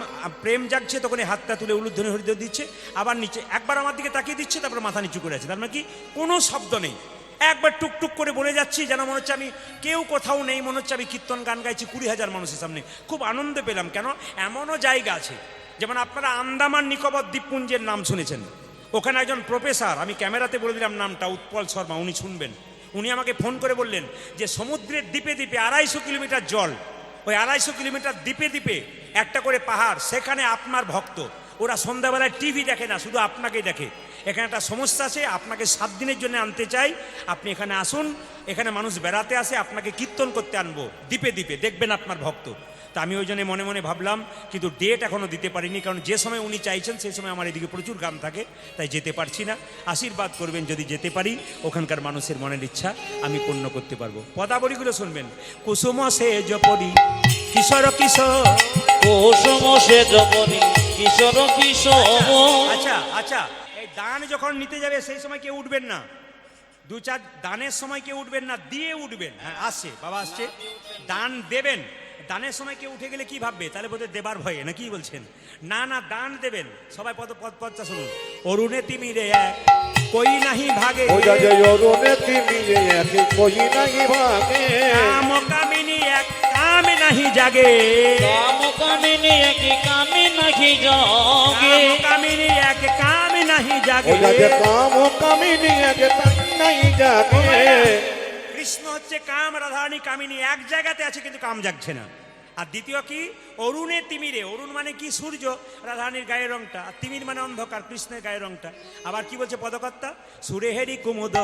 প্রেম জাগছে তখনই হাতটা তুলে উলুধ্বনি হরিদেব দিচ্ছে আবার নিচে একবার আমার দিকে তাকিয়ে দিচ্ছে তারপর মাথা নিচু করে আছে তার মানে কি কোনো শব্দ নেই একবার টুকটুক করে বলে যাচ্ছি যেন মনে হচ্ছে আমি কেউ কোথাও নেই মনে হচ্ছে আমি কীর্তন গান গাইছি 20,000 মানুষের সামনে খুব আনন্দ পেলাম কেন এমনও জায়গা আছে যেমন আপনারা আন্দামান নিকোবর দ্বীপপুঞ্জের নাম শুনেছেন ওখানে একজন প্রফেসর আমি ক্যামেরাতে বলে দিলাম নামটা উৎপল শর্মা উনি শুনবেন উনি আমাকে ফোন করে বললেন যে সমুদ্রের দ্বীপে দ্বীপে 250 কিলোমিটার জল ওই 250 কিলোমিটার দ্বীপে দ্বীপে একটা করে পাহাড় সেখানে আপনার ভক্ত ওরা সন্ধ্যাবেলায় টিভি দেখে না শুধু আপনাকেই দেখে এখানে একটা সমস্যা আছে আপনাকে 7 দিনের জন্য আনতে চাই আপনি এখানে আসুন এখানে মানুষ বেড়াতে আসে আপনাকে কীর্তন করতে আনবো দ্বীপে দ্বীপে দেখবেন আপনার ভক্ত তা আমি ওই জন্য মনে মনে ভাবলাম, কিন্তু ডেট এখনো দিতে পারিনি, কারণ যে সময় উনি চাইছেন সেই সময় আমার এদিকে প্রচুর কাম থাকে, তাই যেতে পারছি না। আশীর্বাদ করবেন যদি যেতে পারি, ওখানকার মানুষের মনের ইচ্ছা আমি পূর্ণ করতে পারবো। পদাবলীগুলো শুনবেন। কুসুম সেজ পরি কিশোর কিশোর। কুসুম সেজ পরি কিশোর কিশোর। আচ্ছা আচ্ছা, এই দান যখন নিতে যাবে সেই সময় কেউ উঠবেন না, দু চার দানের সময় কেউ উঠবেন না, দিয়ে উঠবেন। হ্যাঁ আসছে, বাবা আসছে। দান দেবেন, দানের সময় কেউ উঠে গেলে কি ভাববে, তাহলে বোধহয় দেবার ভয়ে, না কি বলছেন? না না, দান দেবেন। সবাই পদটা শুনুন। অরুণে তিমিরে এক কই নাহি ভাগে, ও যা অরুণে তিমিরে এক কই নাহি ভাগে, কাম কামিনী এক কাম নাহি জাগে, কাম কামিনী এক কামে নাহি জাগে, কাম কামিনী এক কাম নাহি ও জাগে। যা কাম কামিনী এক কাম নাহি জাগে। কৃষ্ণ হচ্ছে কাম, রাধারানী কামিনী, এক জায়গাতে আছে কিন্তু কাম জাগছে না। আর দ্বিতীয় কি, অরুণে তিমিরে, অরুণ মানে কি সূর্য, রাধারানীর গায়ের রংটা, আর তিমির মানে অন্ধকার, কৃষ্ণের গায়ের রংটা। আবার কি বলছে পদকর্তা, সুরে হেরি কুমুদ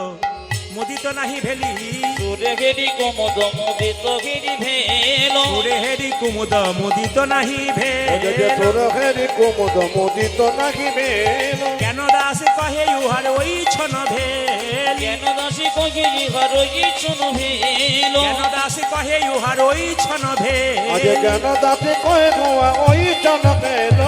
মুদিত নাহি ভেলি, সুরে হেরি কুমুদ মুদিত হেরি ভেল, সুরে হেরি কুমুদ মুদিত নাহি ও ভেল, যা তোর হেরি কুমুদ মুদিত নাহি ভেল, কেন দাস কহে উহার ওই ছন ভেল, কেন দাসী কহে ইহার ইচ্ছন ভেল, কেন দাস কহে উহার ওই ছন ভেল। আজ কেন দাসে কয়ে গোয়া ওই জন ভেল,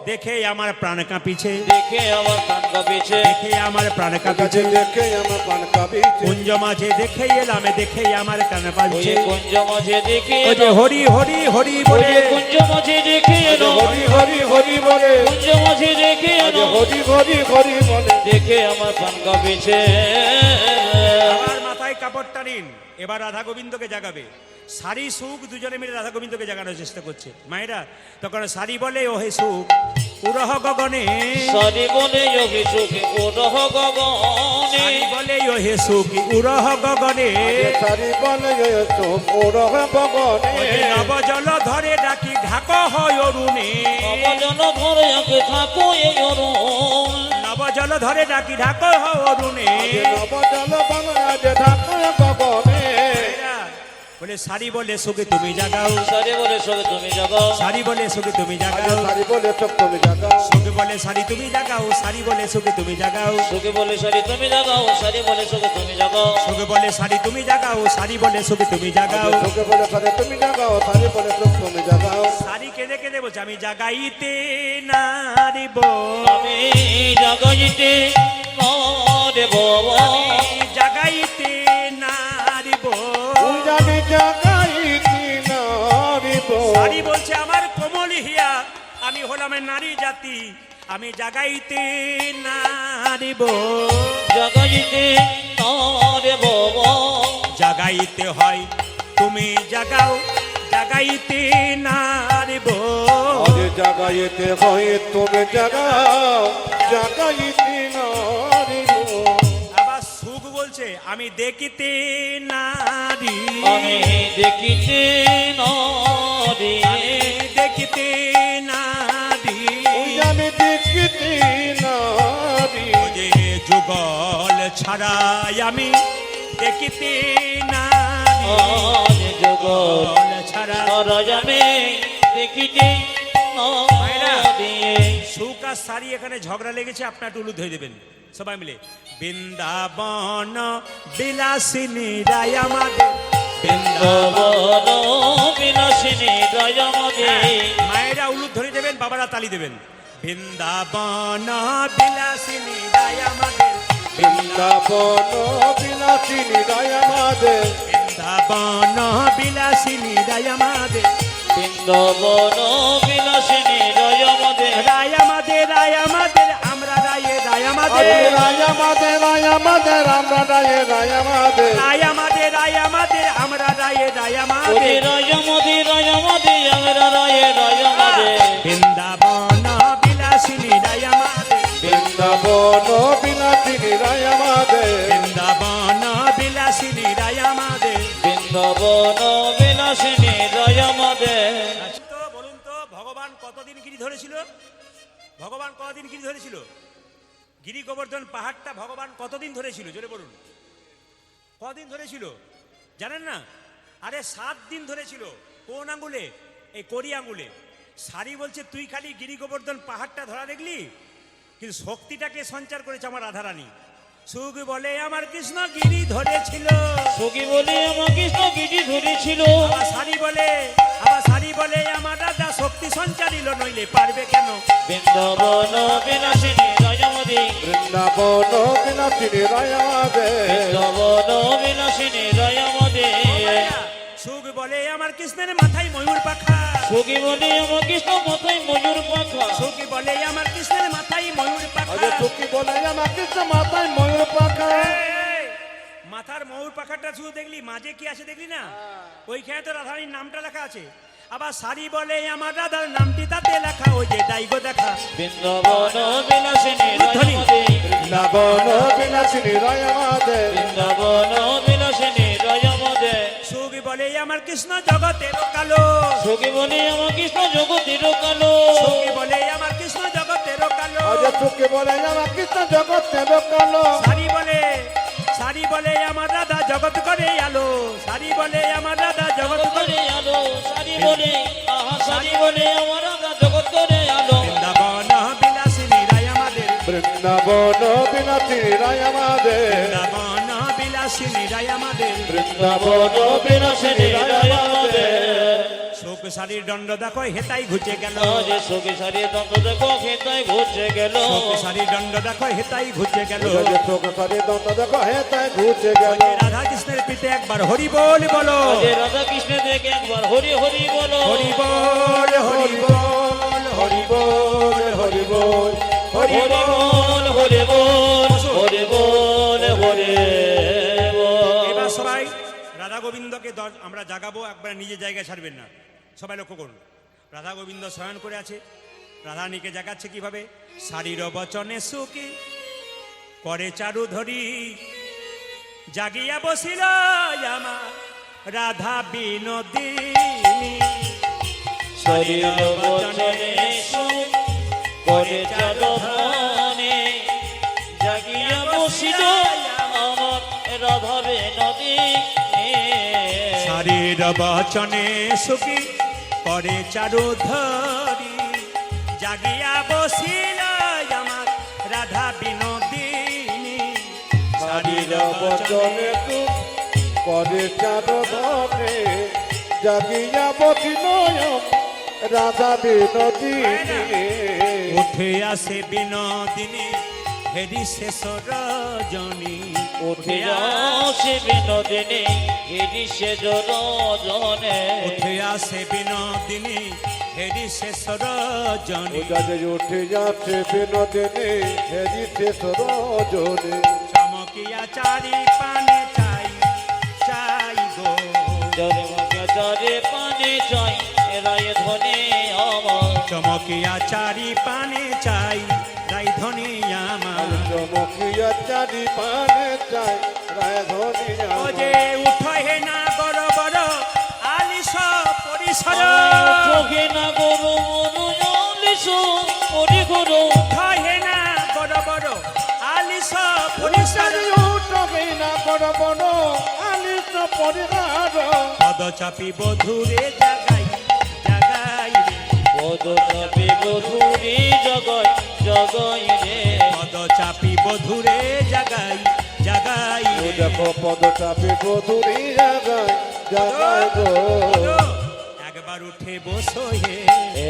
দেখে আমার প্রাণ কাঁপিছে, দেখে আমার কান কাঁপিছে, দেখে আমার প্রাণ কাছে কাঁপিছে, দেখে আমার পান কাঁপিছে, কুঞ্জ মাঝে দেখে এলাম, দেখে আমার কান ওই পাচ্ছে, কুঞ্জ মাঝে দেখে ওই যে হরি হরি হরি ওই বলে, কুঞ্জ মাঝে দেখে এলো, হরি হরি হরি বলে, কুঞ্জ মাঝে দেখে আজ এলো, হরি হরি হরি বলে, দেখে আমার কান কাঁপিছে। আবার মাথায় কাপড়টা নিন। এবার রাধা গোবিন্দকে জাগাবে। সারি সুখ দুজনে মিলে রাধা গোবিন্দকে জাগানোর চেষ্টা করছে। মায়েরা তখন সারি বলে, ও হে সুখ উরহ গগনে, সারি বলে যোগী সুখে ওরহ গগনে, সারি বলে ও হে সুখ উরহ গগনে, সারি বলে চোখ ওরহ গগনে, ওই যে নব জল ধরে ডাকি ঢাক হয় অরুণে, অবজন ধরে আগে থাকো এই অরুণ, নব জল ধরে ডাকি ঢাক হয় অরুণে। নব জল বাংলাজ ঠাকুর গগনে, মায়েরা বলে সারি বলে সুখে তুমি জাগাও, সারি বলে সবে তুমি জাগাও, সারি বলে সুখে তুমি আজ জাগাও, সারি বলে চোখ তুমি জাগাও, সুখে বলে সারি তুমি জাগাও, সারি বলে সুখে তুমি জাগাও, সুখে বলে সারি তুমি জাগাও, সারি বলে সুখে তুমি জাগাও, সুখে বলে সারি তুমি জাগাও, সারি বলে সুখে তুমি জাগাও। চোখে বলে সারি তুমি জাগাও, সারি বলে চোখ তুমি জাগাও, সারি কেঁদে কেঁদে বলছে, আমি জাগাইতে নারিব, আমি আমি জাগাইতে দেব, আমি জাগাইতে নারিব। তুই জানি জাগাইতি নারিব, সারি বলছে, আমার কোমল হিয়া, আমি হলাম নারী জাতি, আমি জাগাইতে নারিব। জাগাইতে দেব, জাগাইতে হয় তুমি জাগাও, জাগাইতে নারিব। আজ জাগাইতে হয় তুমি জাগাও, জাগাইতি নারিব, আবার সুখ বলছে, আমি দেখিতে নারী, আমি দেখিতে নারী, দেখিতে নারী। তুই আমি দেখিতি নারী, ও যে যুগল ছাড়াই আমি দেখিতে নারী, আজ জগৎ যুগল ছাড়া। রাজামে দেখিতে নারী, সুখ আর সারি এখানে ঝগড়া লেগেছে, আপনার টুলু ধরে দেবেন সবাই মিলে। বৃন্দাবন বিলাসিনী রায় আমাদের, বৃন্দাবন। বিলাসিনী রাজামদে, মায়েরা উলুদ ধরে দেবেন, বাবারা তালি দেবেন। বৃন্দাবন বিলাসিনী রায় আমাদের, বৃন্দাবন বিলাসিনী রায় আমাদের, বৃন্দাবন বিলাসিনী রায় আমাদের, বৃন্দাবন বিলাসিনী রাজামদে, রায় আমাদের, রায় আমাদের, আমরা রায়ে রায় আমাদের, রায় আমাদের, রায় আমাদের, আমরা রায় রায় আমাদের, রায় আমাদের, রায় আমাদের, আমরা রায়ে রায় ওরে আমাদের। রাজামদে রাজামদে, আমরা রায়ে রাজামদে, বৃন্দাবন বিলাসিনী রায় আমাদের, বৃন্দাবন বিলাসিনী রায় আমাদের, বৃন্দাবন বিলাসিনী রায় আমাদের। বৃন্দাবন বিলাসিনী রাজামদে। তো বলুন তো, ভগবান কতদিন গিরি ধরেছিল? ভগবান কতদিন গিরি ধরেছিল? গিরি গোবর্ধন পাহাড়টা ভগবান কতদিন ধরেছিল? জোরে বলুন, কদিন ধরেছিল জানেন না? আরে 7 দিন ধরেছিল। কোন আঙ্গুলে? এই করি আঙ্গুলে। সারি বলছে তুই খালি গিরি গোবর্ধন পাহাড়টা ধরা দেখলি, কিন্তু শক্তিটাকে সঞ্চার করেছে আমার রাধারানী। সুখ বলে আমার কৃষ্ণ গিরি ধরেছিল, সখী বলে আমার কৃষ্ণ গিরি ধরেছিল। আবার সারি বলে আমার রাধা শক্তি সঞ্চারিল, নইলে পারবে কেন? বৃন্দাবন বিলাসিনী রয়মদে, বৃন্দাবন বিনাশিনী রায়াদে, বৃন্দাবন বিলাসিনী রয়মদে। সুখ বলে আমার কৃষ্ণের মাথায় ময়ূর পাখা, সখী বলে আমার কৃষ্ণ মাথায় ময়ূর পাখা। সুখ বলে আমার কৃষ্ণের মাথায় ময়ূর পাখা। আরে সুখী বলে আমার কৃষ্ণ মাথায় ময়ূর পাখা। এই, মাথার ময়ূর পাখাটা শুধু দেখলি, মাঝে কি আছে দেখলি না? ওইখানে তো রাধারানীর নামটা লেখা আছে। আবার সারি বলে আমার রাধার নামটি তাতে লেখা, ওই যে ডাইগো দেখা। বৃন্দাবন বিলাসিনী রয়মদে, বৃন্দাবন বিনাশিনী রায়াদে, বৃন্দাবন বিলাসিনী রয়মদে। সুখ বলে আমার কৃষ্ণ জগতের কালো, সখী বলে আমার কৃষ্ণ জগতের কালো। সুখ বলে আমার কৃষ্ণ জগতের কালো। আরে সুখী বলে আমার কৃষ্ণ জগতের কালো। সারি বলে আমার রাধা জগৎ করে আলো, সারি বলে আমার রাধা জগৎ জগৎ করে। করে আলো, সারি বলে আহা সারি বলে আমার রাধা জগৎ করে আলো। বৃন্দাবন বিলাসিনী রায় আমাদের, বৃন্দাবন বিনাশিনী রায়াদে, বৃন্দাবন বিলাসিনী রায় আমাদের। বৃন্দাবন বিলাসিনী রয়মদে। শোক সারির দণ্ড দেখো হেতাই ঘুচে গেল, যে সখী সারি দন্ত দেখো খেতায় ঘুরছে গেল। শোক সারির দণ্ড দেখো হেতাই ঘুচে গেল। চোখ সারি দন্ত দেখো হে তাই ঘুরছে গেল। রাধা কৃষ্ণের পিতে একবার হরি বল বলো, যে রাধা কৃষ্ণ দেখে একবার হরি হরি বলো। হরি বল হরি বল হরি বল হরি বল হরি হরি বল। বল হরি বল হরি বল হরি বল। এবার সবাই রাধা গোবিন্দকে আমরা জাগাবো, একবার নিজের জায়গায় ছাড়বেন না। সবাই লক্ষ্য করুন, রাধা গোবিন্দ শয়ন করে আছে, রাধারানীকে জাগাচ্ছে কিভাবে? শারীর বচনে সুখী করে চারু ধরি, জাগিয়া বসিল আমার রাধা বিনোদিনী। শরীর বচনে সুখ করে চারধনে, জাগিয়া বসিল আমার রাধা বিনোদিনী। শারীর বচনে সুখী করে চারু ধরি, জাগিয়া বসিল আমার রাধা বিনোদিনী। শারীর বচনে তু করে চার ধনে, জাগিয়া বসিনয়ম রাধা বিনোদিনী। উঠে আসে বিনোদিনী হেরি শেষ রজনী, উঠে আসে বিনোদিনী হেরি সে রজনে। উঠে আসে বিনোদিনী হেরি শেষ রজনী। উদারে উঠে যাচ্ছে বিনোদিনী হেরি শেষ রজনী। চমকিয়া চারি পানে চাই চাই গো, জরে মুখে জরে পানে চাই রায় ধনে আমার। চমকিয়া চারি পানে চাই রাই ধনী আমার। চমকিয়া চারি পানে চাই রায় ধনিয়া। ও যে উঠে হে না বড় বড় আলিস পরিসর, চোখে না গরু মনুলিস পরি গরু। উঠে হে না বড় বড় আলিস পরিসর। উঠবে না বড় বড় আলিস পরিবার। পদ চাপি বধুরে জাগাই জাগাই রে, পদ চাপে বধুরে জগৎ জগই রে। পদ চাপি বধুরে জাগাই জাগাই রে। দেখো পদ চাপে বধুরি জাগায় জাগায় গো। একবার উঠে বসো হে,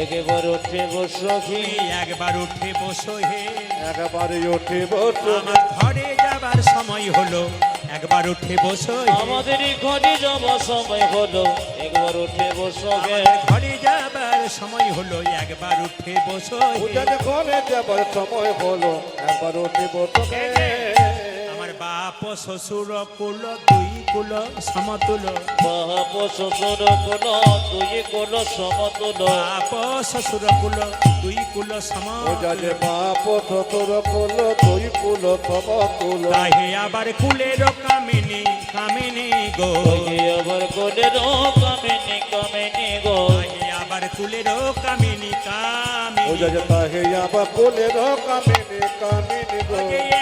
একবার উঠে বসি, একবার উঠে বসো হে। একবারে উঠে বসো। আমার ঘরে যাবার সময় হলো, একবার উঠে বসো হে। আমাদের ঘরে যাবার সময় হলো, একবার উঠে বসবে। ঘরে যাবার সময় হলো, একবার উঠে বসো হে। পূজাতে ঘরে যাবার সময় হলো, একবার উঠে বসো হে। আমার বাপ শ্বশুর কুল দুই কুল সমতুল, বাপ শ্বশুর কুল তুই কুল সমতুল। বাপ শ্বশুর কুল দুই কুল পূজাতে সমতুল। বাপ শ্বশুর কুল দুই কুল সমতুল। তাহে আবার কুলের কামিনী কামিনী গো, তুই আবার কোলের কামিনী কামিনী গো। তাহে আবার কুলের কামিনী কামিনী। পূজাতে তাহে আবার কুলের কামিনী কামিনী গো।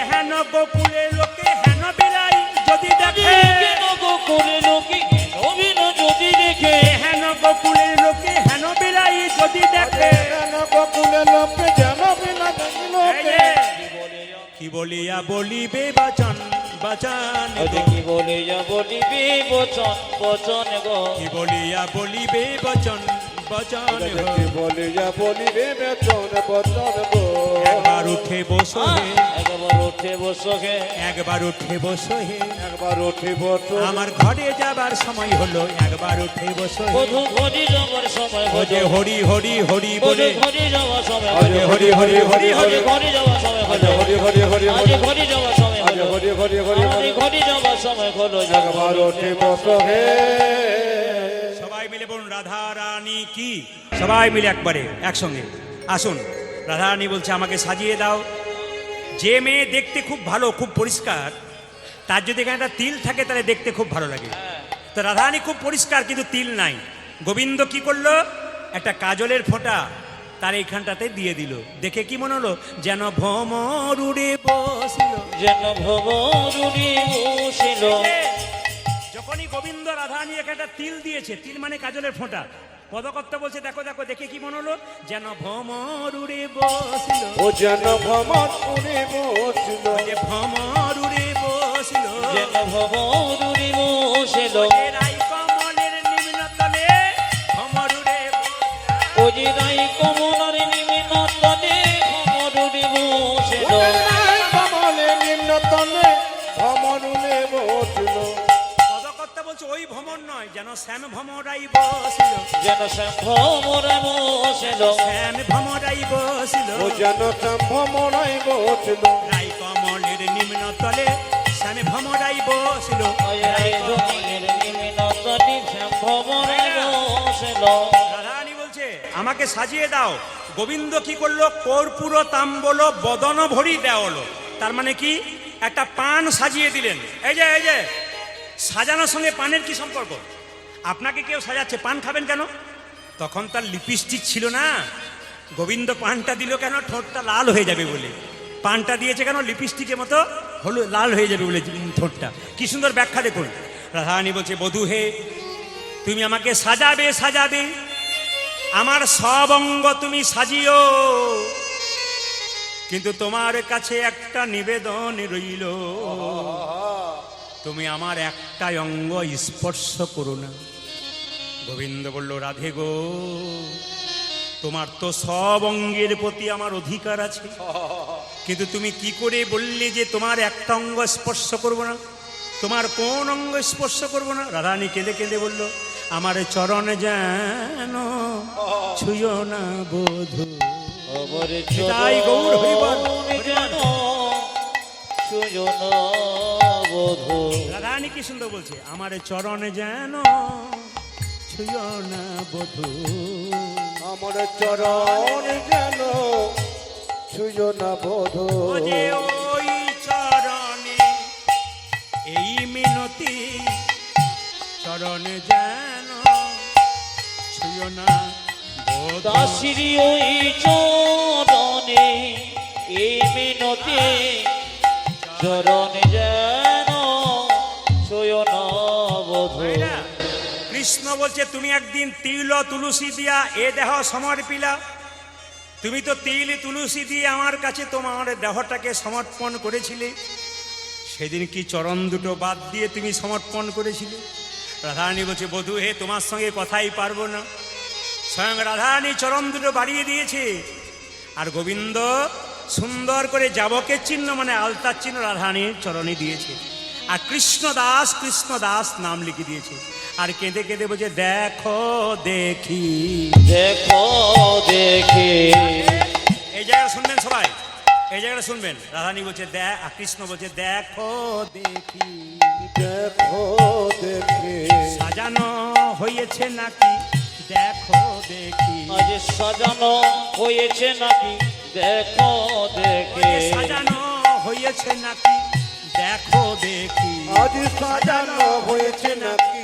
হেন গোকুলে লোকে হেন বিলাই যদি দেখে, কেন গো কোলে লোকে নবীন যদি দেখে। হেন গোকুলে লোকে জানবে না এই লোকে যে, কি বলে যা কি বলিয়া বলিবে বচন বচন ওই যে গো। কি বলে যা বলিবি বচন বচন গো কি বলিয়া বলিবে বচন বচন গো। কি বলে যা বলিবে বেতন বচন গো একবার উঠে বসো হে, একবার উঠে বসো হে একবার উঠে বসো হে, একবার উঠে বসো আমার ঘরে যাবার সময় হলো, একবার উঠে বসো হে। বধু ঘড়ি যাবার সময় ও যে হরি হরি হরি বধু বলে, ঘড়ি যাওয়ার সময় হরি হরি হরি হরি হরি হরি ঘড়ি যাওয়ার সময় আজ হরি হরি হরি আজ হরি ঘড়ি যাওয়ার সময় আজ হরি হরি হরি আমার হরি ঘড়ি যাওয়ার সময় হলো একবার উঠে বসো হে সবাই মিলে বলুন রাধা রানী কি, সবাই মিলে একবারে একসঙ্গে আসুন। রাধা রানী বলছে আমাকে সাজিয়ে দাও। যে মেয়ে দেখতে খুব ভালো, খুব পরিষ্কার, তার যদি এখানে একটা তিল থাকে তাহলে দেখতে খুব ভালো লাগে। তো রাধা রানী খুব পরিষ্কার কিন্তু তিল নাই। গোবিন্দ কি করলো, একটা কাজলের ফোঁটা তার এইখানটাতে দিয়ে দিল। দেখে কি মনে হলো, যেন ভ্রমর উড়ে বসিল। যেন ভবরুনি বসিল যখনই গোবিন্দ রাধারানী একটা তিল দিয়েছে, তিল মানে কাজলের ফোঁটা, পদকর্তা বলছে দেখো দেখো, দেখে কি মনে হলো, যেন ভ্রমর উড়ে বসিল। ও যেন ভ্রমণ উড়ে বসিল যে ভ্রমর উড়ে বসিল, যেন ভবরুনি বসিল যে রাই কমলের নিম্ন তলে ভ্রমর উড়ে বসিল। ও যে নাই কমলার নিমিন তলে ভবরুনি বসিল কমলে নিম্নতলে ভ্রমণ উড়ে বসিল পদকর্তা বলছে ওই ভ্রমর নয়, যেন শ্যাম ভ্রমরাই বসিল। যেন শ্যামরা বসিল শ্যাম ভ্রমরাই বসিল, ও যেন ভ্রমণাই বসিল রাই কমলের নিম্ন তলে শ্যাম ভ্রমরাই বসিল। ওই রাই কমলের নিমিন তলে শ্যামরা বসিল রাধারানী বলছে আমাকে সাজিয়ে দাও। গোবিন্দ কি করলো, কর্পূর তাম্বল বদন ভরি দেওয়ালো। তার মানে কি, একটা পান সাজিয়ে দিলেন। এই যে এই যে সাজানোর সঙ্গে পানের কি সম্পর্ক? আপনাকে কেউ সাজাচ্ছে, পান খাবেন কেন? তখন তার লিপস্টিক ছিল না। গোবিন্দ পানটা দিল কেন, ঠোঁটটা লাল হয়ে যাবে বলে। পানটা দিয়েছে কেন, লিপস্টিকের মতো হলো লাল হয়ে যাবে বলে ঠোঁটটা। কি সুন্দর ব্যাখ্যা দেখুন। রাধারানী বলছে বধূ হে, তুমি আমাকে সাজাবে সাজাবে, আমার সব অঙ্গ তুমি সাজিও, কিন্তু তোমার কাছে একটা নিবেদন রইল, তুমি আমার একটাই অঙ্গ স্পর্শ করো না। গোবিন্দ বলল রাধে গো, তোমার তো সব অঙ্গের প্রতি আমার অধিকার আছে, কিন্তু তুমি কি করে বললে যে তোমার একটা অঙ্গ স্পর্শ করবো না? তোমার কোন অঙ্গ স্পর্শ করবো না? রাধারানী কেঁদে কেঁদে বলল আমার চরণ যেন ছুঁয়ো না বধূ। অবর নিতাই গৌর হরিবল। যেন সুজন বধূ রাধারানী কি সুন্দর বলছে, আমার চরণ যেন ছুঁয়ো না বধূ। আমার চরণ যেন ছুঁয়ো না বোধ ও যে ওই চরণে এই মিনতি, চরণে যেন ছুঁয়ো না বধূ। দাসিরি ওই চরণে এই মিনতি, চরণ যেন ছুঁয়ো না বধূ ভাইরা, কৃষ্ণ বলছে তুমি একদিন তিল ও তুলসী দিয়া এ দেহ সমর্পিলা। তুমি তো তিল তুলসী দিয়ে আমার কাছে তোমার দেহটাকে সমর্পণ করেছিলে। সেদিন কি চরণ দুটো বাদ দিয়ে তুমি সমর্পণ করেছিলে? রাধারানী বলছে বধূ হে, তোমার সঙ্গে কথাই পারবো না। স্বয়ং রাধারানী চরণ দুটো বাড়িয়ে দিয়েছে, আর গোবিন্দ সুন্দর করে যাবকের চিহ্ন মানে আলতার চিহ্ন রাধারানীর চরণে দিয়েছে, আর কৃষ্ণ দাস নাম লিখে দিয়েছে। আর কেঁদে কেঁদে বলছে দেখো দেখি। দেখো দেখে এই জায়গাটা শুনবেন সবাই, এই জায়গাটা শুনবেন। রাধারানী বলছে আর কৃষ্ণ বলছে দেখো দেখি, দেখো দেখে সাজানো হয়েছে নাকি দেখো দেখি, আজ সাজানো হয়েছে নাকি দেখো দেখে সাজানো হয়েছে নাকি দেখো দেখি, আজ সাজানো হয়েছে নাকি